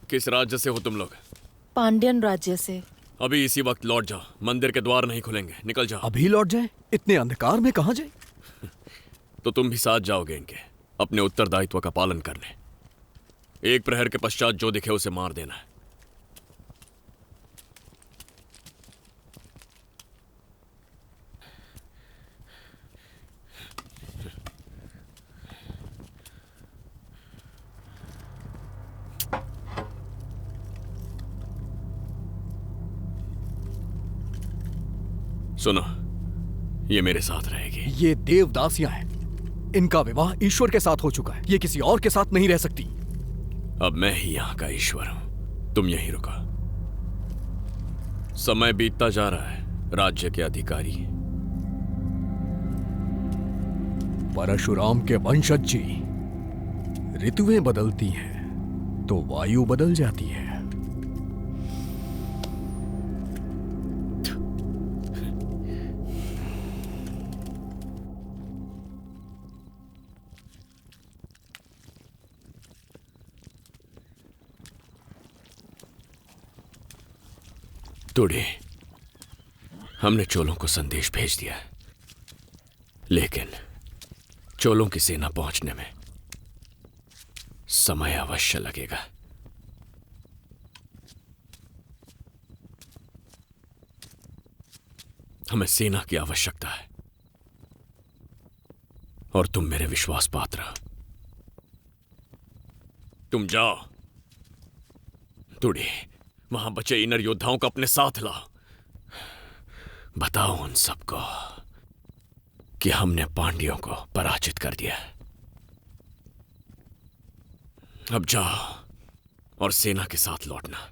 किस राज्य से हो तुम लोग? पांड्यन राज्य से। अभी इसी वक्त लौट जाओ, मंदिर के द्वार नहीं खुलेंगे। निकल जाओ। अभी लौट जाए? इतने अंधकार में कहां जाए? तो तुम भी साथ जाओगे इनके, अपने उत्तरदायित्व का पालन करने। एक प्रहर के पश्चात जो दिखे उसे मार देना है। सुनो, ये मेरे साथ रहेगी। ये देवदासियां हैं। इनका विवाह ईश्वर के साथ हो चुका है। ये किसी और के साथ नहीं रह सकती। अब मैं ही यहां का ईश्वर हूं। तुम यहीं रुको। समय बीतता जा रहा है। राज्य के अधिकारी परशुराम के वंशज जी, ऋतुएं बदलती हैं तो वायु बदल जाती है। तुड़े, हमने चोलों को संदेश भेज दिया, लेकिन चोलों की सेना पहुंचने में समय अवश्य लगेगा। हमें सेना की आवश्यकता है और तुम मेरे विश्वास पात्र हो। तुम जाओ। तुड़े, वहां बचे इनर योद्धाओं को अपने साथ लाओ। बताओ उन सबको कि हमने पांड्यों को पराजित कर दिया। अब जाओ और सेना के साथ लौटना।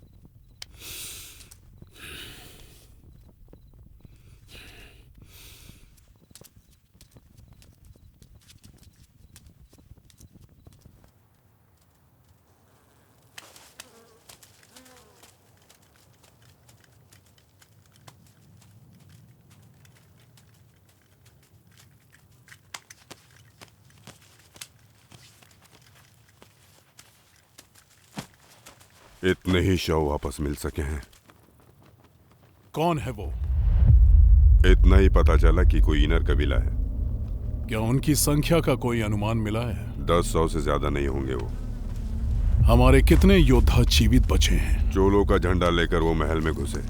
इतने ही शव वापस मिल सके हैं। कौन है वो? इतना ही पता चला कि कोई इनर कबीला है। क्या उनकी संख्या का कोई अनुमान मिला है? 10-100 से ज्यादा नहीं होंगे वो। हमारे कितने योद्धा जीवित बचे हैं? चोलों का झंडा लेकर वो महल में घुसे।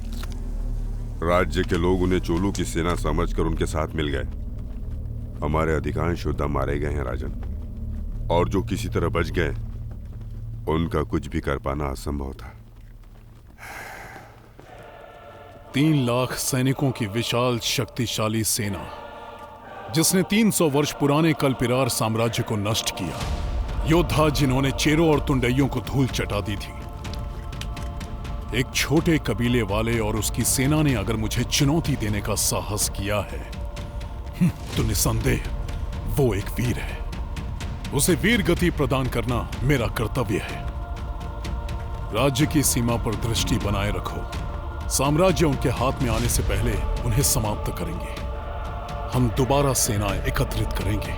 राज्य के लोग उन्हें चोलों की सेना समझकर उनके साथ मिल गए। हमारे अधिकांश योद्धा मारे गए हैं राजन, और जो किसी तरह बच गए उनका कुछ भी कर पाना असंभव था। 3 लाख सैनिकों की विशाल शक्तिशाली सेना, जिसने 300 वर्ष पुराने कल्पिरार साम्राज्य को नष्ट किया। योद्धा जिन्होंने चेरों और तुंडइयों को धूल चटा दी थी। एक छोटे कबीले वाले और उसकी सेना ने अगर मुझे चुनौती देने का साहस किया है तो निसंदेह वो एक वीर है। उसे वीर गति प्रदान करना मेरा कर्तव्य है। राज्य की सीमा पर दृष्टि बनाए रखो। साम्राज्य उनके हाथ में आने से पहले उन्हें समाप्त करेंगे। हम दोबारा सेनाएं एकत्रित करेंगे।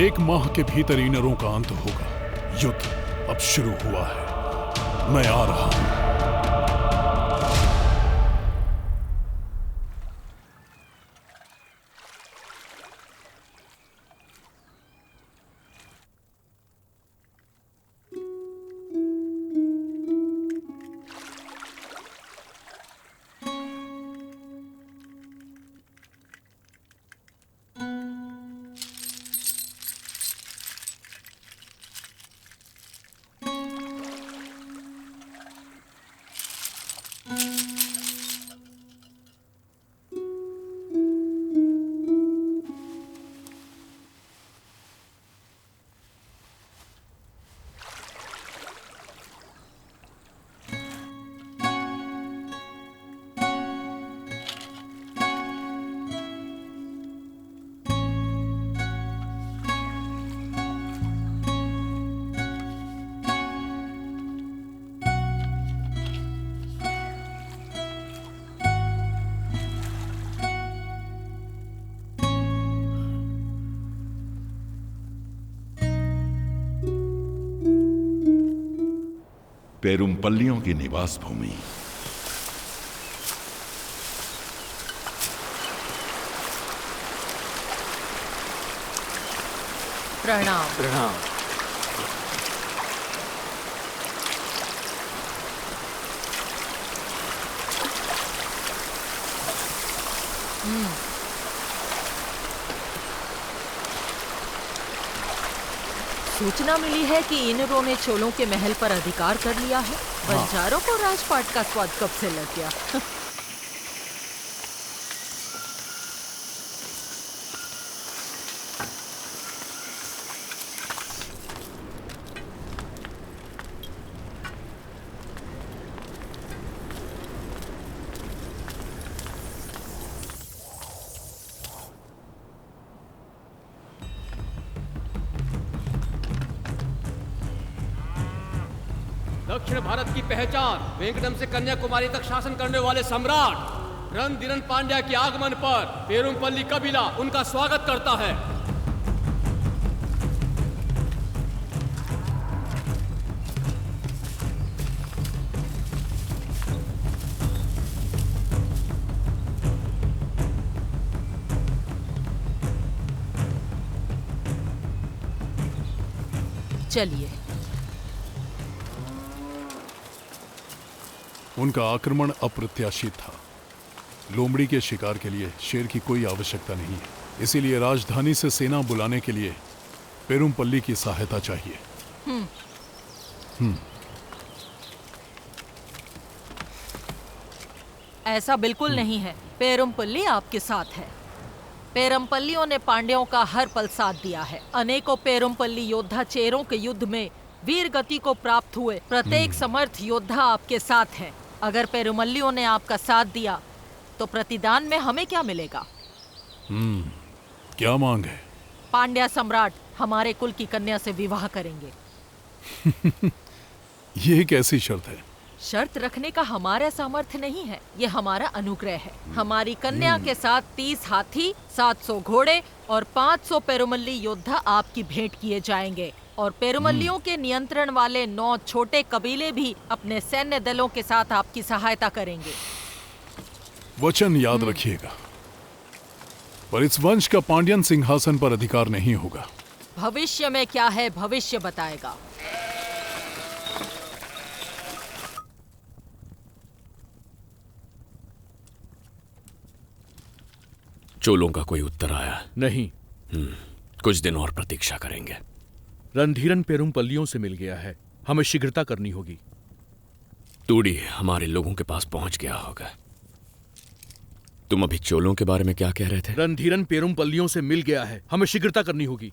1 माह के भीतर इनरों का अंत होगा। युद्ध अब शुरू हुआ है। मैं आ रहा हूं। पेरुमपल्लियों की निवास भूमि। प्रणाम। प्रणाम। सूचना मिली है कि इनरों ने चोलों के महल पर अधिकार कर लिया है। बंजारों को राजपाट का स्वाद कब से लग गया? दक्षिण भारत की पहचान, वेंकटम से कन्याकुमारी तक शासन करने वाले सम्राट रणधीरन पांड्या के आगमन पर पेरुमपल्ली कबीला उनका स्वागत करता है। चलिए। उनका आक्रमण अप्रत्याशित था। लोमड़ी के शिकार के लिए शेर की कोई आवश्यकता नहीं है, इसीलिए राजधानी से सेना बुलाने के लिए पेरुमपल्ली की सहायता चाहिए। ऐसा बिल्कुल नहीं है। पेरुमपल्ली आपके साथ है। पेरुमपल्लियों ने पांड्यों का हर पल साथ दिया है। अनेकों पेरुमपल्ली योद्धा चेरों के युद्ध में वीर गति को प्राप्त हुए। प्रत्येक समर्थ योद्धा आपके साथ है। अगर पेरुमल्लियों ने आपका साथ दिया तो प्रतिदान में हमें क्या मिलेगा? क्या मांग है? पांड्या सम्राट हमारे कुल की कन्या से विवाह करेंगे। ये कैसी शर्त है? शर्त रखने का हमारा सामर्थ्य नहीं है, ये हमारा अनुग्रह है। हमारी कन्या के साथ 30 हाथी, 700 घोड़े और 500 पेरुमल्ली योद्धा आपकी भेंट किए जाएंगे। और पेरुमल्लियों के नियंत्रण वाले 9 छोटे कबीले भी अपने सैन्य दलों के साथ आपकी सहायता करेंगे। वचन याद रखिएगा, पर इस वंश का पांड्यन सिंहासन पर अधिकार नहीं होगा। भविष्य में क्या है, भविष्य बताएगा। चोलों का कोई उत्तर आया नहीं। कुछ दिन और प्रतीक्षा करेंगे। रणधीरन पेरुमपल्लियों से मिल गया है, हमें शीघ्रता करनी होगी। तूड़ी हमारे लोगों के पास पहुंच गया होगा। तुम अभी चोलों के बारे में क्या कह रहे थे? रणधीरन पेरुमपल्लियों से मिल गया है, हमें शीघ्रता करनी होगी।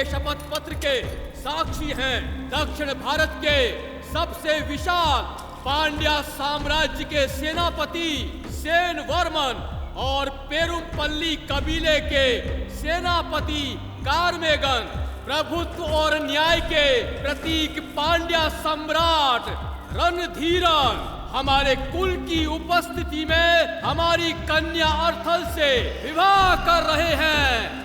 शपथ पत्र के साक्षी हैं दक्षिण भारत के सबसे विशाल पांड्या साम्राज्य के सेनापति सेन वर्मन और पेरुमपल्ली कबीले के सेनापति कार्मेगन, प्रभुत्व और न्याय के प्रतीक पांड्या सम्राट रणधीरन हमारे कुल की उपस्थिति में हमारी कन्या अर्थल से विवाह कर रहे हैं।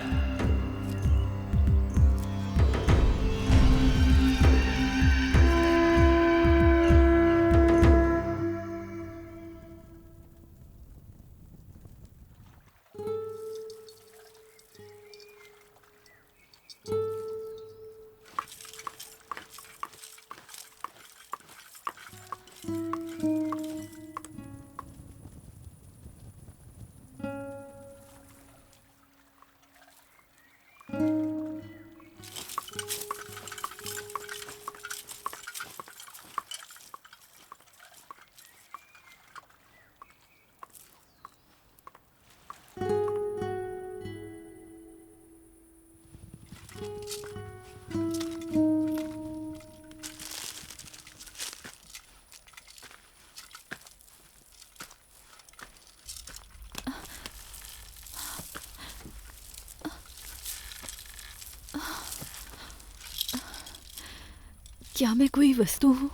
क्या मैं कोई वस्तु हूँ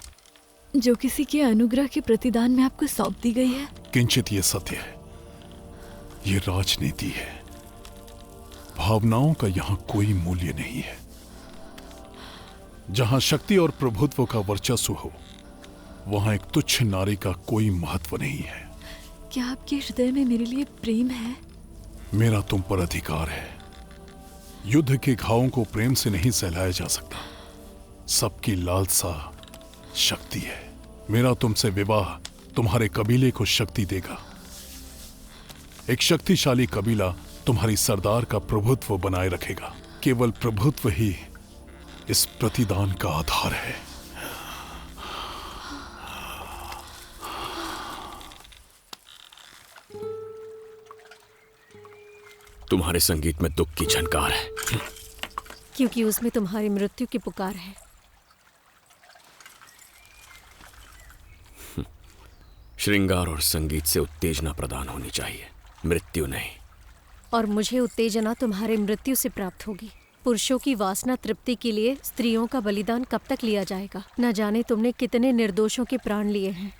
जो किसी के अनुग्रह के प्रतिदान में आपको सौंप दी गई है? किंचित ये सत्य है, ये राजनीति है। भावनाओं का यहाँ कोई मूल्य नहीं है। जहां शक्ति और प्रभुत्व का वर्चस्व हो, वहां एक तुच्छ नारी का कोई महत्व नहीं है। क्या आपके हृदय में मेरे लिए प्रेम है? मेरा तुम पर अधिकार है। युद्ध के घावों को प्रेम से नहीं सहलाया जा सकता। सबकी लालसा शक्ति है। मेरा तुमसे विवाह तुम्हारे कबीले को शक्ति देगा। एक शक्तिशाली कबीला तुम्हारी सरदार का प्रभुत्व बनाए रखेगा। केवल प्रभुत्व ही इस प्रतिदान का आधार है। तुम्हारे संगीत में दुख की झनकार है, क्योंकि उसमें तुम्हारी मृत्यु की पुकार है। श्रृंगार और संगीत से उत्तेजना प्रदान होनी चाहिए, मृत्यु नहीं। और मुझे उत्तेजना तुम्हारे मृत्यु से प्राप्त होगी। पुरुषों की वासना तृप्ति के लिए स्त्रियों का बलिदान कब तक लिया जाएगा? न जाने तुमने कितने निर्दोषों के प्राण लिए हैं।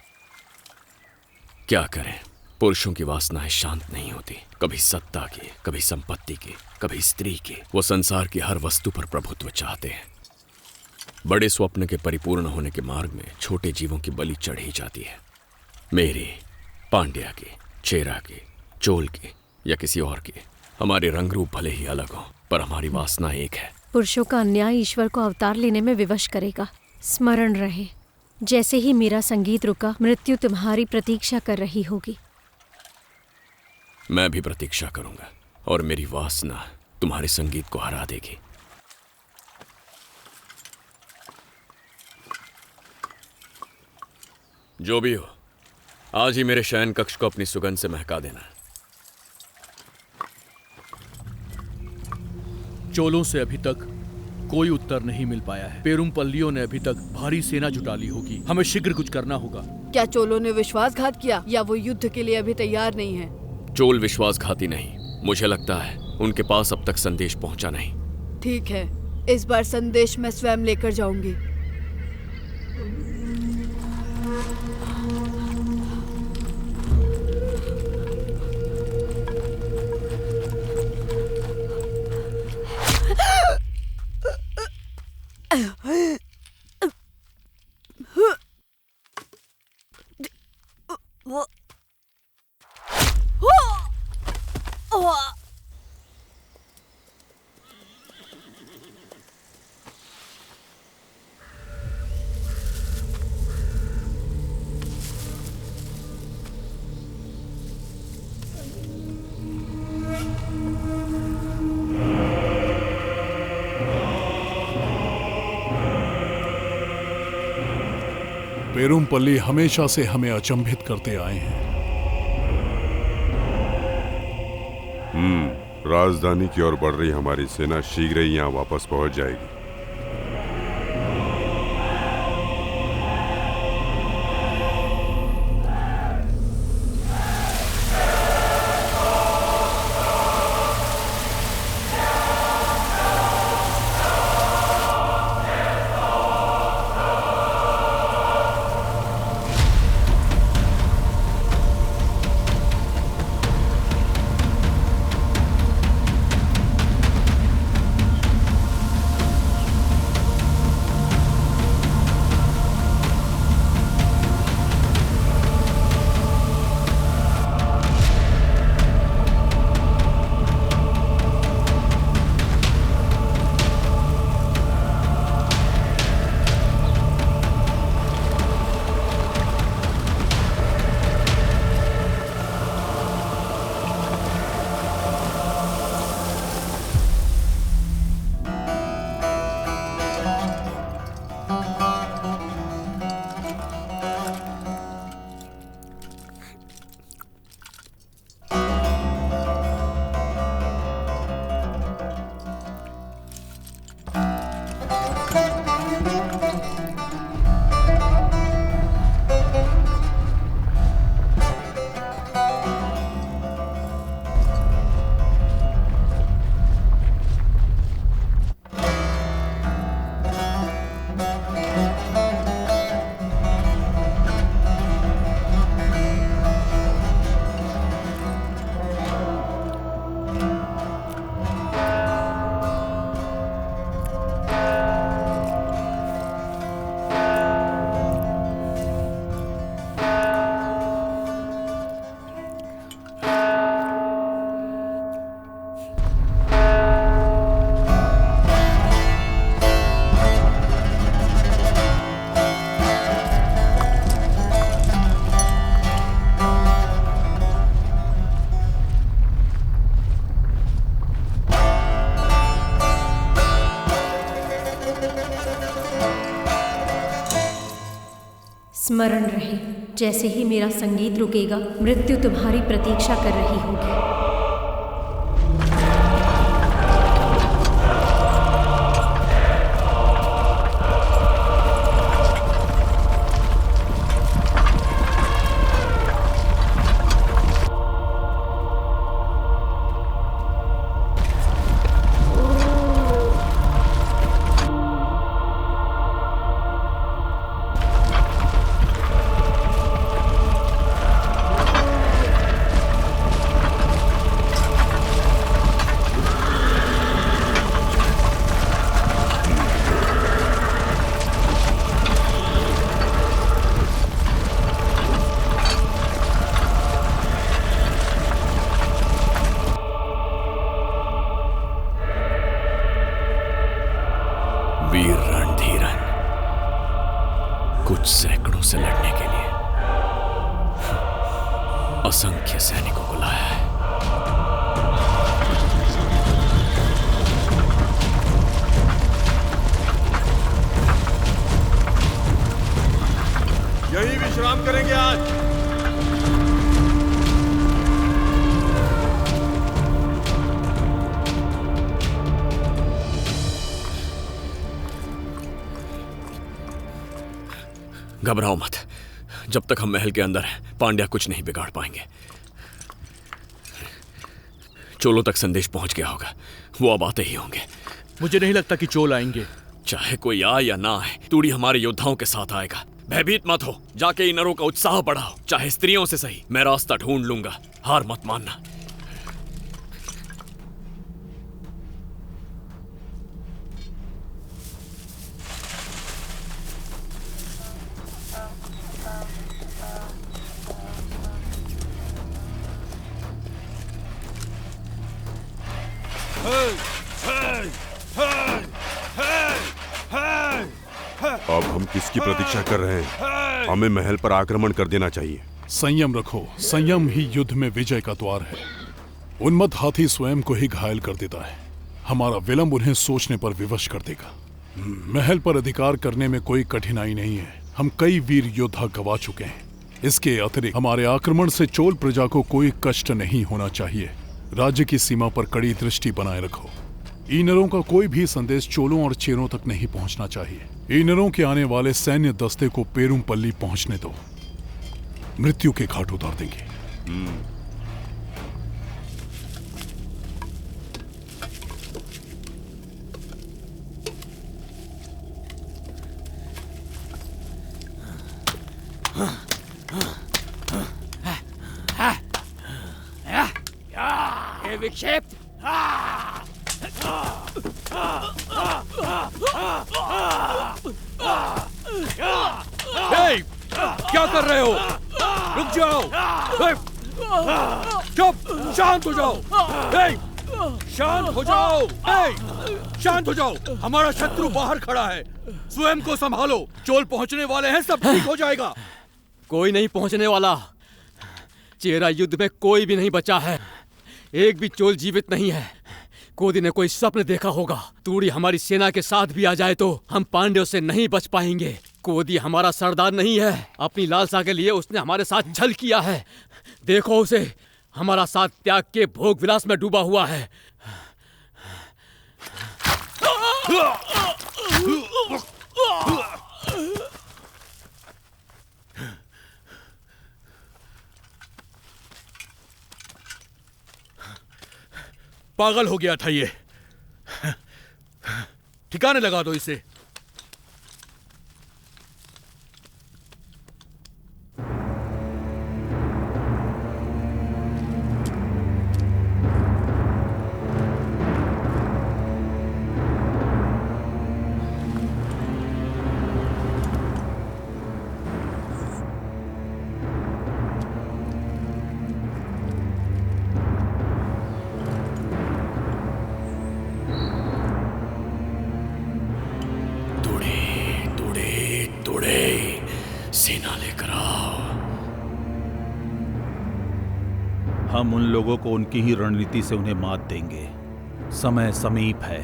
क्या करें, पुरुषों की वासनाएं शांत नहीं होती। कभी सत्ता की, कभी संपत्ति की, कभी स्त्री की। वो संसार की हर वस्तु पर प्रभुत्व चाहते हैं। बड़े स्वप्न के परिपूर्ण होने के मार्ग में छोटे जीवों की बलि चढ़ी जाती है। मेरी, पांड्या की, चेरा की, चोल की या किसी और की। हमारे रंग रूप भले ही अलग हो, पर हमारी वासना एक है। पुरुषों का अन्याय ईश्वर को अवतार लेने में विवश करेगा। स्मरण रहे, जैसे ही मेरा संगीत रुका, मृत्यु तुम्हारी प्रतीक्षा कर रही होगी। मैं भी प्रतीक्षा करूंगा और मेरी वासना तुम्हारे संगीत को हरा देगी। जो भी हो, आज ही मेरे शयन कक्ष को अपनी सुगंध से महका देना। चोलों से अभी तक कोई उत्तर नहीं मिल पाया है। पेरुमपल्लियों ने अभी तक भारी सेना जुटा ली होगी। हमें शीघ्र कुछ करना होगा। क्या चोलों ने विश्वासघात किया या वो युद्ध के लिए अभी तैयार नहीं है? चोल विश्वासघाती नहीं, मुझे लगता है उनके पास अब तक संदेश पहुंचा नहीं। ठीक है, इस बार संदेश मैं स्वयं लेकर जाऊंगी। पेरुमपल्ली हमेशा से हमें अचंभित करते आए हैं। राजधानी की ओर बढ़ रही हमारी सेना शीघ्र ही यहाँ वापस पहुंच जाएगी। स्मरण रहे, जैसे ही मेरा संगीत रुकेगा, मृत्यु तुम्हारी प्रतीक्षा कर रही होगी। वीर रणधीरन, कुछ सैकड़ों से लड़ने के लिए असंख्य सैनिकों को लाया है। यही विश्राम करेंगे आज। घबराओ मत, जब तक हम महल के अंदर हैं, पांड्या कुछ नहीं बिगाड़ पाएंगे। चोलों तक संदेश पहुंच गया होगा, वो अब आते ही होंगे। मुझे नहीं लगता कि चोल आएंगे। चाहे कोई आए या ना आए, तूड़ी हमारे योद्धाओं के साथ आएगा। भयभीत मत हो, जाके इन नरों का उत्साह बढ़ाओ, चाहे स्त्रियों से सही। मैं रास्ता ढूंढ लूंगा, हार मत मानना। अब हम किसकी प्रतीक्षा कर रहे हैं? हमें महल पर आक्रमण कर देना चाहिए। संयम रखो, संयम ही युद्ध में विजय का द्वार है। उन्मत्त हाथी स्वयं को ही घायल कर देता है, हमारा विलंब उन्हें सोचने पर विवश कर देगा। महल पर अधिकार करने में कोई कठिनाई नहीं है, हम कई वीर योद्धा गवा चुके हैं। इसके अतिरिक्त हमारे आक्रमण से चोल प्रजा को कोई कष्ट नहीं होना चाहिए। राज्य की सीमा पर कड़ी दृष्टि बनाए रखो। ईनरों का कोई भी संदेश चोलों और चेरों तक नहीं पहुंचना चाहिए। ईनरों के आने वाले सैन्य दस्ते को पेरुमपल्ली पहुंचने दो, मृत्यु के घाट उतार देंगे। ये विक्षेप क्या कर रहे हो? रुक जाओ। चुप, शांत हो जाओ। शांत हो जाओ। शांत हो जाओ। हमारा शत्रु बाहर खड़ा है, स्वयं को संभालो। चोल पहुंचने वाले हैं, सब ठीक हो जाएगा। कोई नहीं पहुंचने वाला। चेरा युद्ध में कोई भी नहीं बचा है, एक भी चोल जीवित नहीं है। कोदी ने कोई स्वप्न देखा होगा, तूड़ी हमारी सेना के साथ भी आ जाए तो हम पांड्यों से नहीं बच पाएंगे। कोदी हमारा सरदार नहीं है, अपनी लालसा के लिए उसने हमारे साथ छल किया है। देखो उसे, हमारा साथ त्याग के भोग विलास में डूबा हुआ है। पागल हो गया था ये। ठिकाने लगा दो इसे। सेना लेकर आओ। हम उन लोगों को उनकी ही रणनीति से उन्हें मात देंगे। समय समीप है।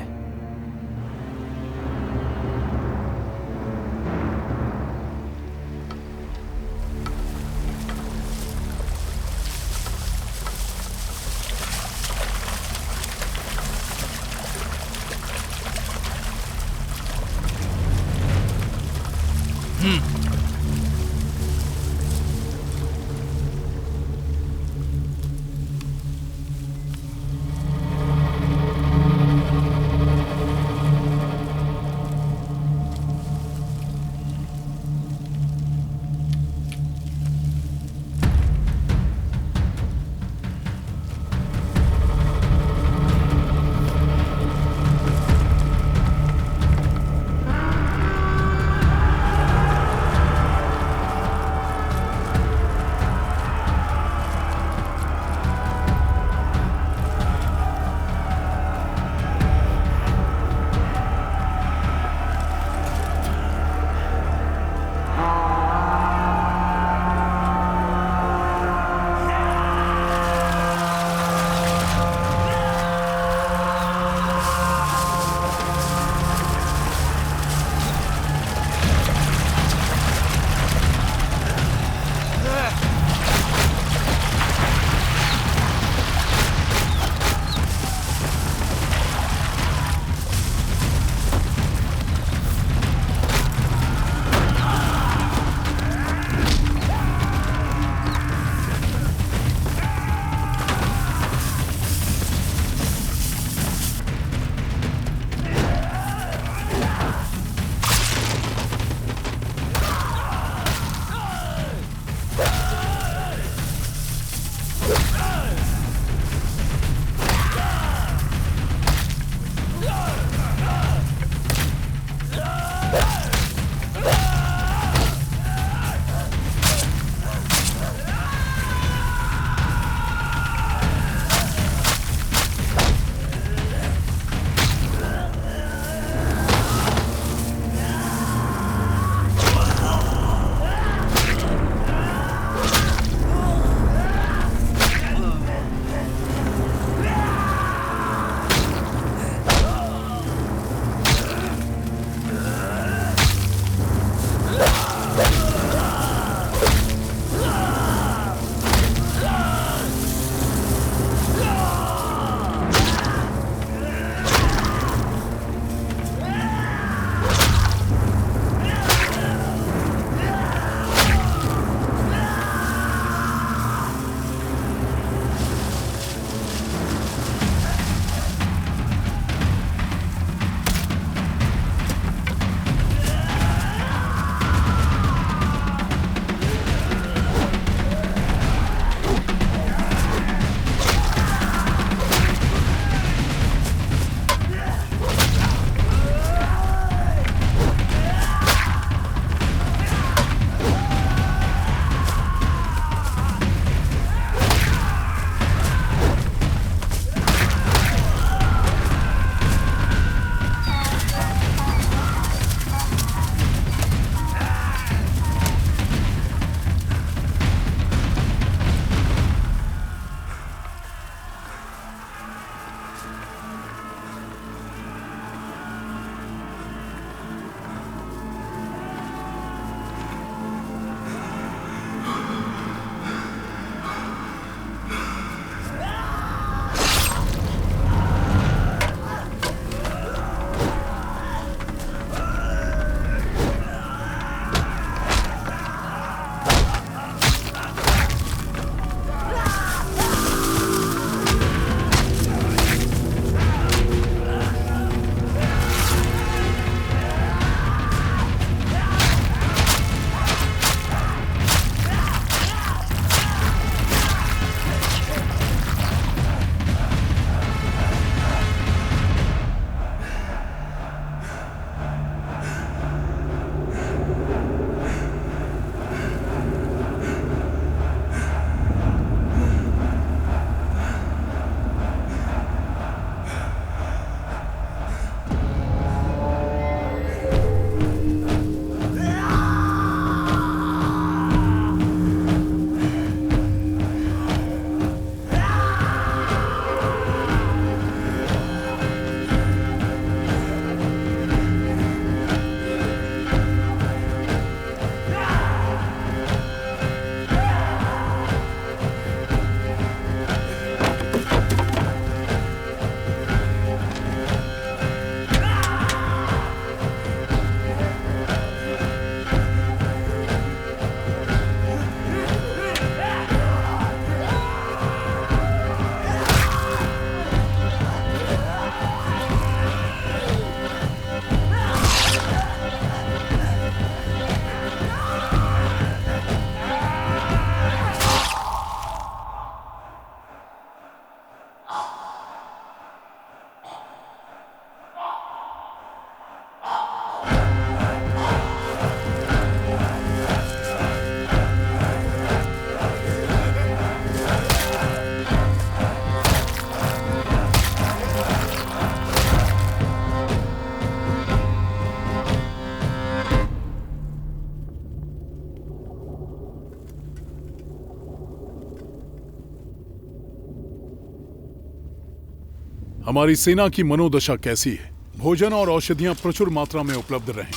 हमारी सेना की मनोदशा कैसी है? भोजन और औषधियां प्रचुर मात्रा में उपलब्ध रहें।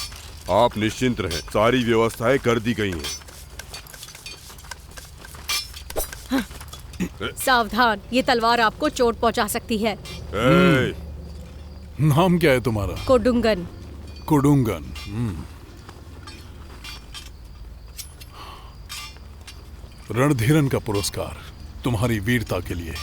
आप निश्चिंत रहें, सारी व्यवस्थाएं कर दी गई हैं। सावधान, ये तलवार आपको चोट पहुंचा सकती है। नाम क्या है तुम्हारा? कोडुंगन। कुडुंगन। रणधीरन का पुरस्कार तुम्हारी वीरता के लिए।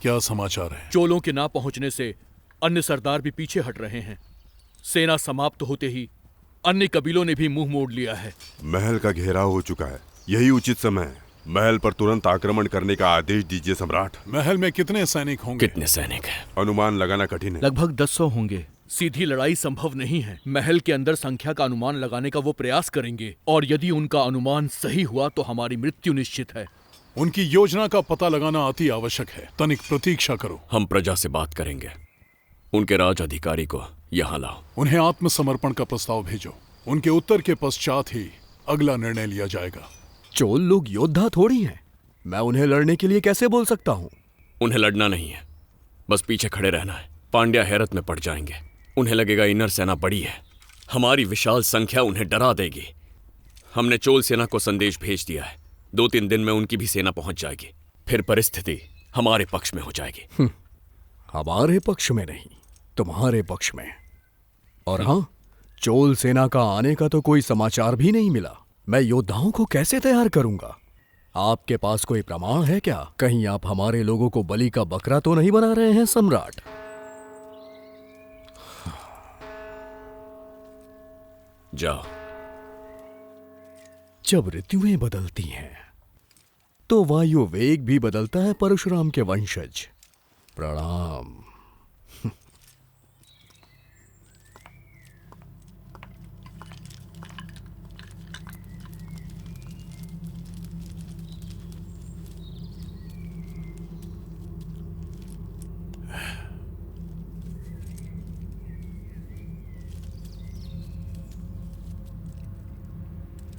क्या समाचार है? चोलों के ना पहुंचने से अन्य सरदार भी पीछे हट रहे हैं। सेना समाप्त होते ही अन्य कबीलों ने भी मुंह मोड़ लिया है। महल का घेराव हो चुका है, यही उचित समय है। महल पर तुरंत आक्रमण करने का आदेश दीजिए सम्राट। महल में कितने सैनिक होंगे? कितने सैनिक हैं? अनुमान लगाना कठिन है। लगभग 1000 होंगे। सीधी लड़ाई संभव नहीं है। महल के अंदर संख्या का अनुमान लगाने का वो प्रयास करेंगे, और यदि उनका अनुमान सही हुआ तो हमारी मृत्यु निश्चित है। उनकी योजना का पता लगाना अति आवश्यक है। तनिक प्रतीक्षा करो। हम प्रजा से बात करेंगे। उनके राज अधिकारी को यहाँ लाओ। उन्हें आत्मसमर्पण का प्रस्ताव भेजो। उनके उत्तर के पश्चात ही अगला निर्णय लिया जाएगा। चोल लोग योद्धा थोड़ी हैं। मैं उन्हें लड़ने के लिए कैसे बोल सकता हूँ? उन्हें लड़ना नहीं है, बस पीछे खड़े रहना है। पांड्या हैरत में पड़ जाएंगे। उन्हें लगेगा इनर सेना बड़ी है, हमारी विशाल संख्या उन्हें डरा देगी। हमने चोल सेना को संदेश भेज दिया है। 2-3 दिन में उनकी भी सेना पहुंच जाएगी। फिर परिस्थिति हमारे पक्ष में हो जाएगी। हमारे पक्ष में नहीं, तुम्हारे पक्ष में। और हाँ, चोल सेना का आने का तो कोई समाचार भी नहीं मिला। मैं योद्धाओं को कैसे तैयार करूंगा? आपके पास कोई प्रमाण है क्या? कहीं आप हमारे लोगों को बलि का बकरा तो नहीं बना रहे हैं सम्राट? जाओ। जब ऋतुएं बदलती हैं तो वायु वेग भी बदलता है परशुराम के वंशज। प्रणाम।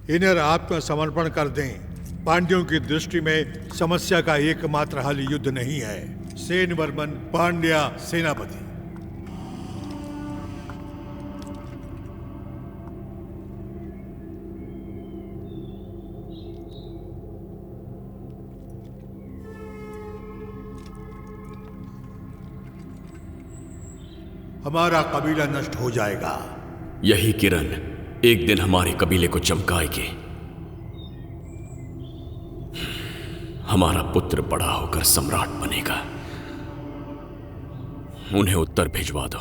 इन्हें आत्मसमर्पण कर दें। पांड्यों की दृष्टि में समस्या का एकमात्र हल युद्ध नहीं है। सेन वर्मन पांड्या सेनापति। हमारा कबीला नष्ट हो जाएगा। यही किरण एक दिन हमारे कबीले को चमकाएगी। हमारा पुत्र बड़ा होकर सम्राट बनेगा। उन्हें उत्तर भिजवा दो।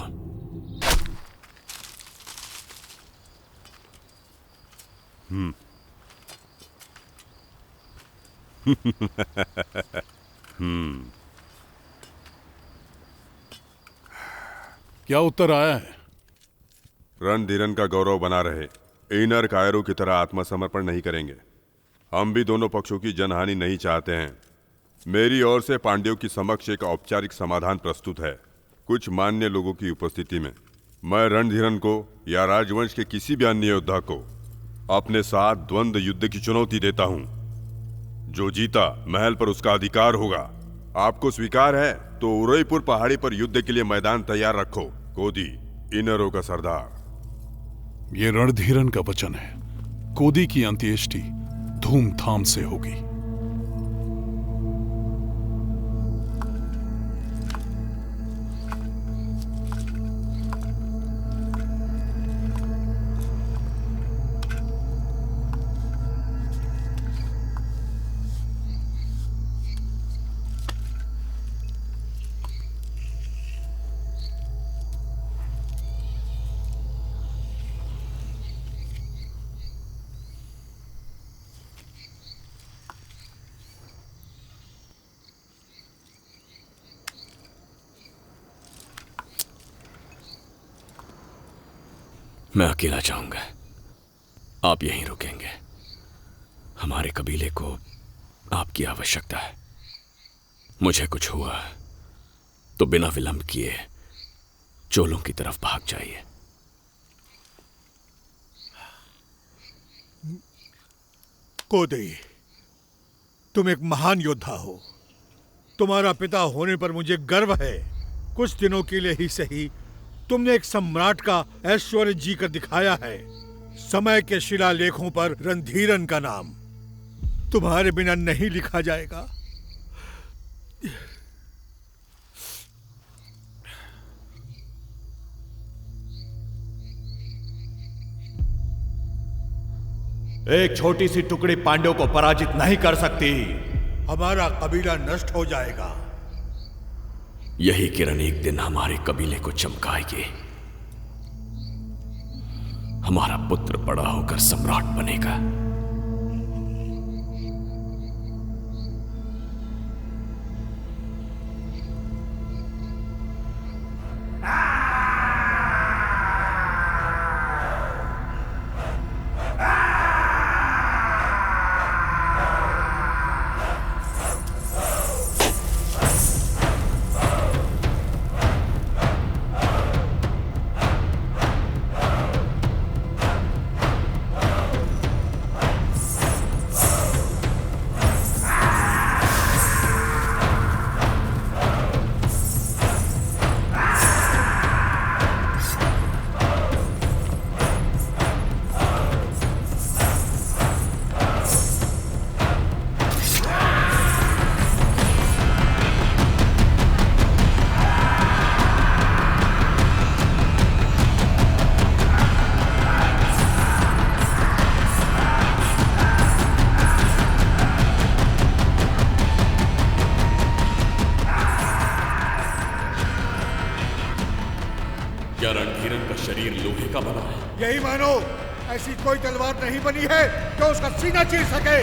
क्या उत्तर आया है? रणधीरन का गौरव बना रहे। इनर कायरों की तरह आत्मसमर्पण नहीं करेंगे। हम भी दोनों पक्षों की जनहानि नहीं चाहते हैं। मेरी ओर से पांड्यों की समक्ष एक औपचारिक समाधान प्रस्तुत है, कुछ मान्य लोगों की उपस्थिति में। मैं रणधीरन को या राजवंश के किसी भी अन्य योद्धा को अपने साथ द्वंद्व युद्ध की चुनौती देता हूं। जो जीता महल पर उसका अधिकार होगा। आपको स्वीकार है तो उदयपुर पहाड़ी पर युद्ध के लिए मैदान तैयार रखो। कोदी, इनरों का सरदार। ये रणधीरन का वचन है। कोदी की अंत्येष्टि धूमधाम से होगी। मैं अकेला जाऊंगा, आप यहीं रुकेंगे। हमारे कबीले को आपकी आवश्यकता है। मुझे कुछ हुआ तो बिना विलंब किए चोलों की तरफ भाग जाइए। कोदी, तुम एक महान योद्धा हो। तुम्हारा पिता होने पर मुझे गर्व है। कुछ दिनों के लिए ही सही, तुमने एक सम्राट का ऐश्वर्य जी कर दिखाया है। समय के शिलालेखों पर रणधीरन का नाम तुम्हारे बिना नहीं लिखा जाएगा। एक छोटी सी टुकड़ी पांड्यों को पराजित नहीं कर सकती। हमारा कबीला नष्ट हो जाएगा। यही किरण एक दिन हमारे कबीले को चमकाएगी। हमारा पुत्र बड़ा होकर सम्राट बनेगा। क्या रणधीरन का शरीर लोहे का बना है? यही मानो, ऐसी कोई तलवार नहीं बनी है जो उसका सीना चीर सके।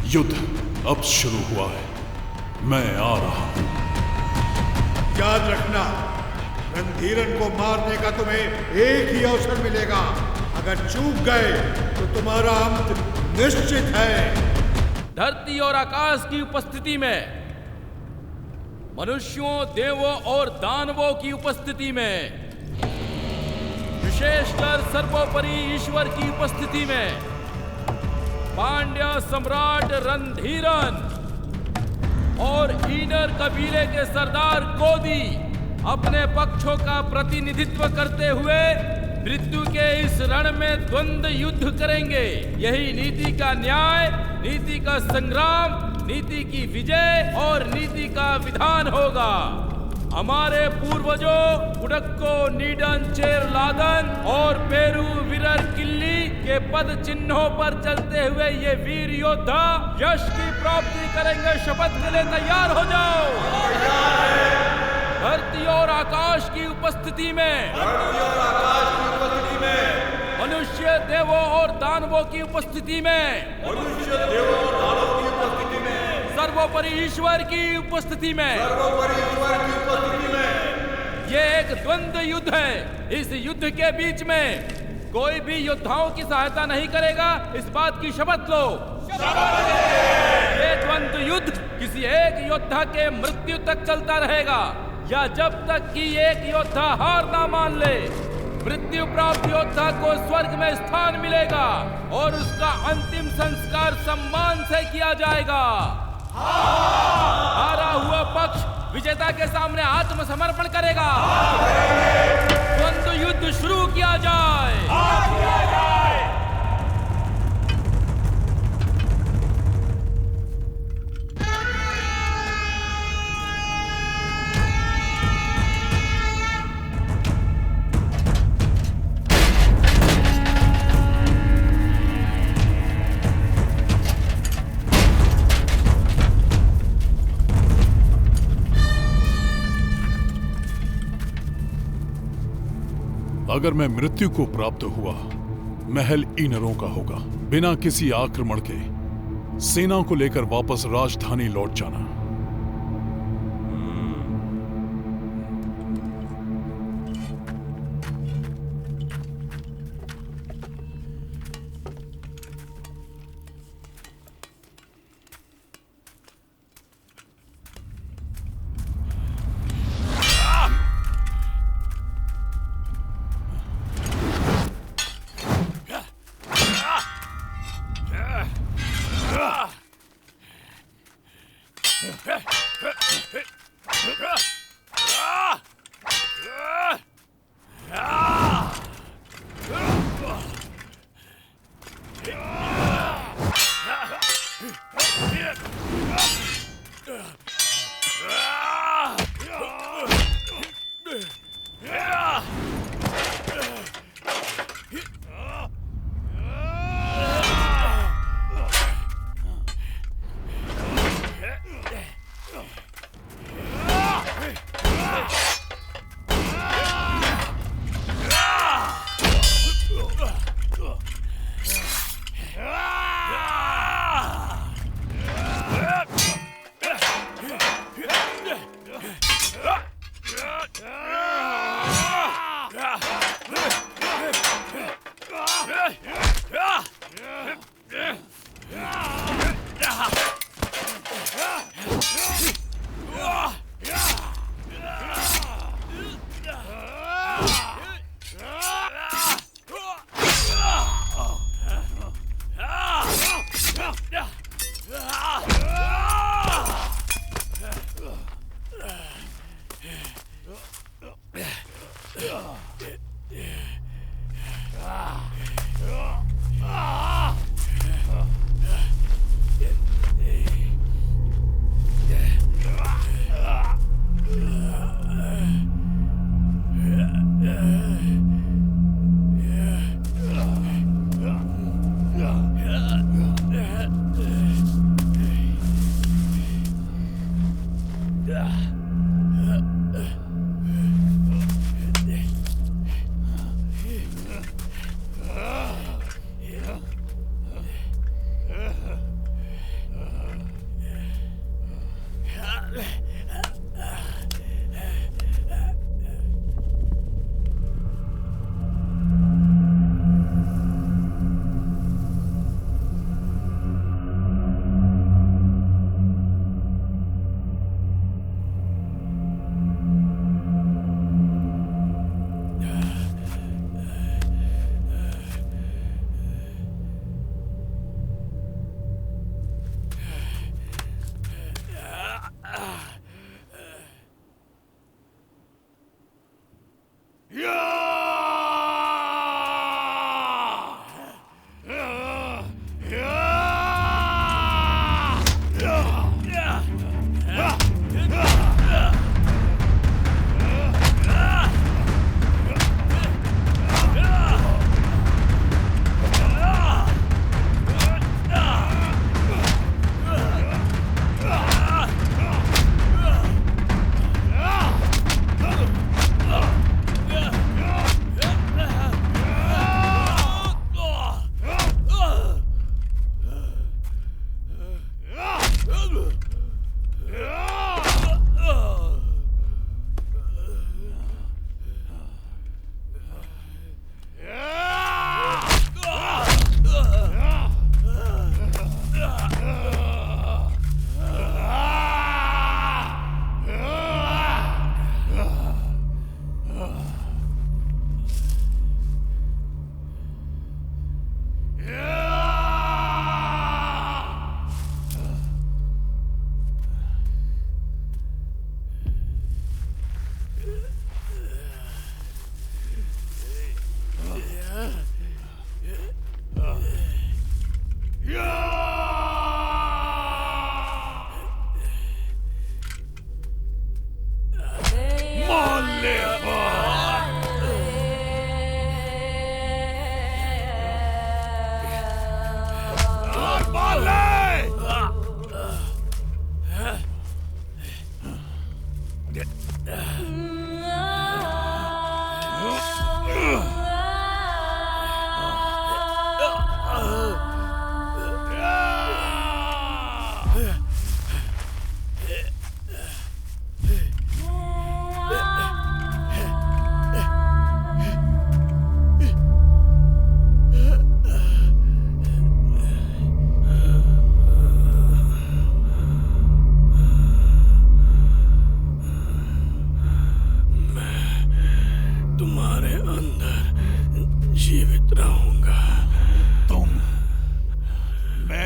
युद्ध अब शुरू हुआ है। मैं आ रहा हूं। याद रखना, रणधीरन को मारने का तुम्हें एक ही अवसर मिलेगा। अगर चूक गए तो तुम्हारा अंत निश्चित है। धरती और आकाश की उपस्थिति में, मनुष्यों, देवों और दानवों की उपस्थिति में, विशेषकर सर्वोपरि ईश्वर की उपस्थिति में, पांड्या सम्राट रणधीरन और ईनर कबीले के सरदार कोदी अपने पक्षों का प्रतिनिधित्व करते हुए मृत्यु के इस रण में द्वंद्व युद्ध करेंगे। यही नीति का न्याय, नीति का संग्राम, नीति की विजय और नीति का विधान होगा। हमारे पूर्वजों उडक्को, नीडन, चेरलादन और पेरू विरर किल्ली के पद चिन्हों पर चलते हुए ये वीर योद्धा यश की प्राप्ति करेंगे। शपथ के लिए तैयार हो जाओ। धरती और आकाश की उपस्थिति में, मनुष्य, देवों और दानवों की उपस्थिति में, सर्वोपरि ईश्वर की उपस्थिति में, ये एक द्वंद्व युद्ध है। इस युद्ध के बीच में कोई भी योद्धाओं की सहायता नहीं करेगा। इस बात की शपथ लो। ये द्वंद्व युद्ध किसी एक योद्धा के मृत्यु तक चलता रहेगा, या जब तक कि एक योद्धा हार ना मान ले। मृत्यु प्राप्त योद्धा को स्वर्ग में स्थान मिलेगा और उसका अंतिम संस्कार सम्मान से किया जाएगा। हारा हुआ पक्ष विजेता के सामने आत्मसमर्पण करेगा। द्वंद्व युद्ध शुरू किया जाए। अगर मैं मृत्यु को प्राप्त हुआ, महल ईनरों का होगा। बिना किसी आक्रमण के सेना को लेकर वापस राजधानी लौट जाना।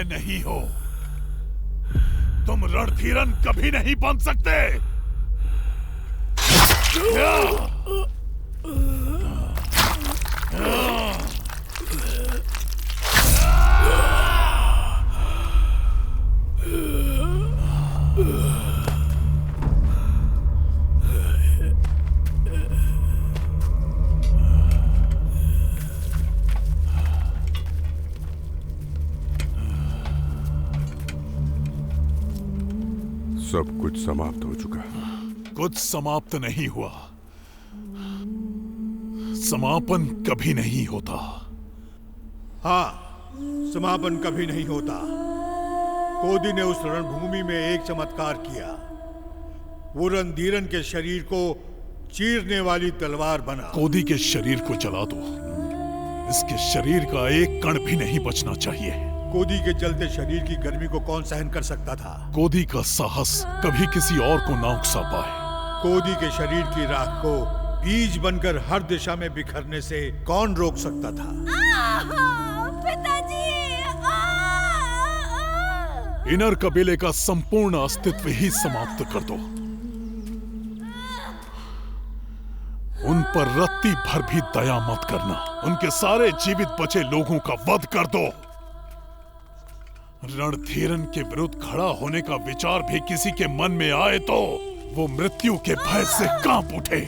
नहीं हो। तुम रणधीरन कभी नहीं बन सकते। सब कुछ समाप्त हो चुका। कुछ समाप्त नहीं हुआ। समापन कभी नहीं होता। हाँ, समापन कभी नहीं होता। कोदी ने उस रणभूमि में एक चमत्कार किया। वो रणधीरन के शरीर को चीरने वाली तलवार बना। कोदी के शरीर को जला दो। इसके शरीर का एक कण भी नहीं बचना चाहिए। कोदी के जलते शरीर की गर्मी को कौन सहन कर सकता था? कोदी का साहस कभी किसी और को ना उकसा पाए। कोदी के शरीर की राख को बीज बनकर हर दिशा में बिखरने से कौन रोक सकता था? पिताजी! इनर कबीले का संपूर्ण अस्तित्व ही समाप्त कर दो। उन पर रत्ती भर भी दया मत करना। उनके सारे जीवित बचे लोगों का वध कर दो। रणधीरन के विरुद्ध खड़ा होने का विचार भी किसी के मन में आए तो वो मृत्यु के भय से कांप उठे।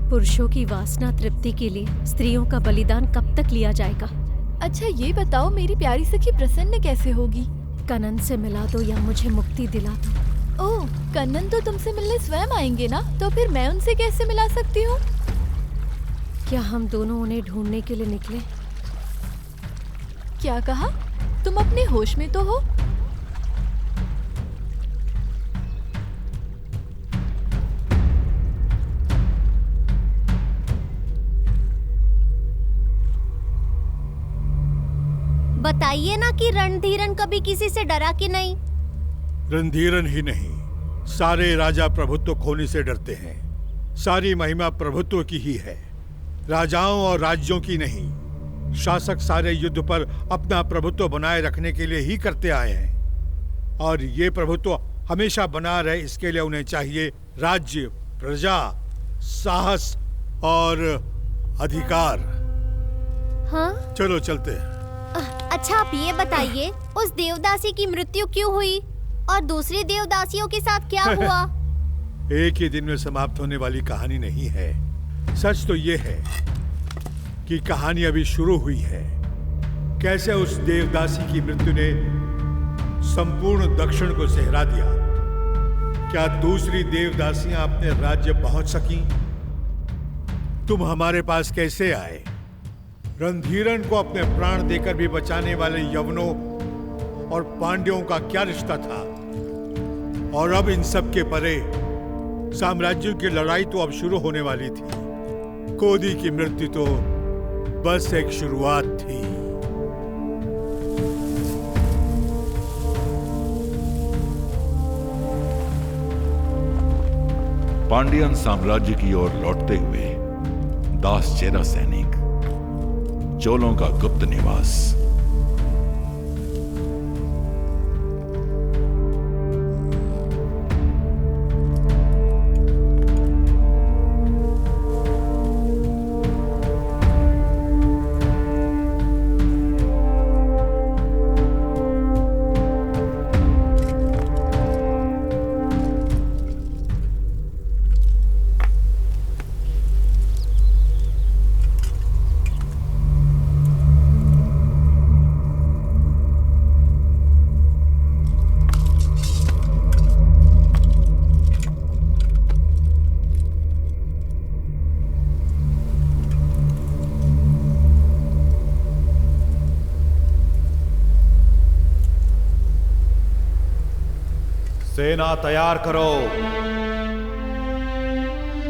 पुरुषों की वासना तृप्ति के लिए स्त्रियों का बलिदान कब तक लिया जाएगा? अच्छा ये बताओ, मेरी प्यारी सखी प्रसन्न कैसे होगी? कनन से मिला दो या मुझे मुक्ति दिला दो। ओह, कन्नन तो तुमसे मिलने स्वयं आएंगे ना, तो फिर मैं उनसे कैसे मिला सकती हूँ? क्या हम दोनों उन्हें ढूंढने के लिए निकले? क्या कहा? तुम अपने होश में तो हो? बताइए ना कि रणधीरन कभी किसी से डरा कि नहीं? रणधीरन ही नहीं, सारे राजा प्रभुत्व खोने से डरते हैं। सारी महिमा प्रभुत्व की ही है, राजाओं और राज्यों की नहीं। शासक सारे युद्ध पर अपना प्रभुत्व बनाए रखने के लिए ही करते आए हैं, और ये प्रभुत्व हमेशा बना रहे इसके लिए उन्हें चाहिए राज्य, प्रजा, साहस और अधिकार। हाँ? चलो चलते हैं। अच्छा आप ये बताइए, उस देवदासी की मृत्यु क्यों हुई और दूसरी देवदासियों के साथ क्या हुआ? एक ही दिन में समाप्त होने वाली कहानी नहीं है। सच तो ये है कि कहानी अभी शुरू हुई है। कैसे उस देवदासी की मृत्यु ने संपूर्ण दक्षिण को सहरा दिया। क्या दूसरी देवदासियां अपने राज्य पहुंच सकी? तुम हमारे पास कैसे आए? रणधीरन को अपने प्राण देकर भी बचाने वाले यवनों और पांड्यों का क्या रिश्ता था? और अब इन सब के परे साम्राज्यों की लड़ाई तो अब शुरू होने वाली थी। कोदी की मृत्यु तो बस एक शुरुआत थी। पांडियन साम्राज्य की ओर लौटते हुए दासचेरा सैनिक, चोलों का गुप्त निवास। सेना तैयार करो।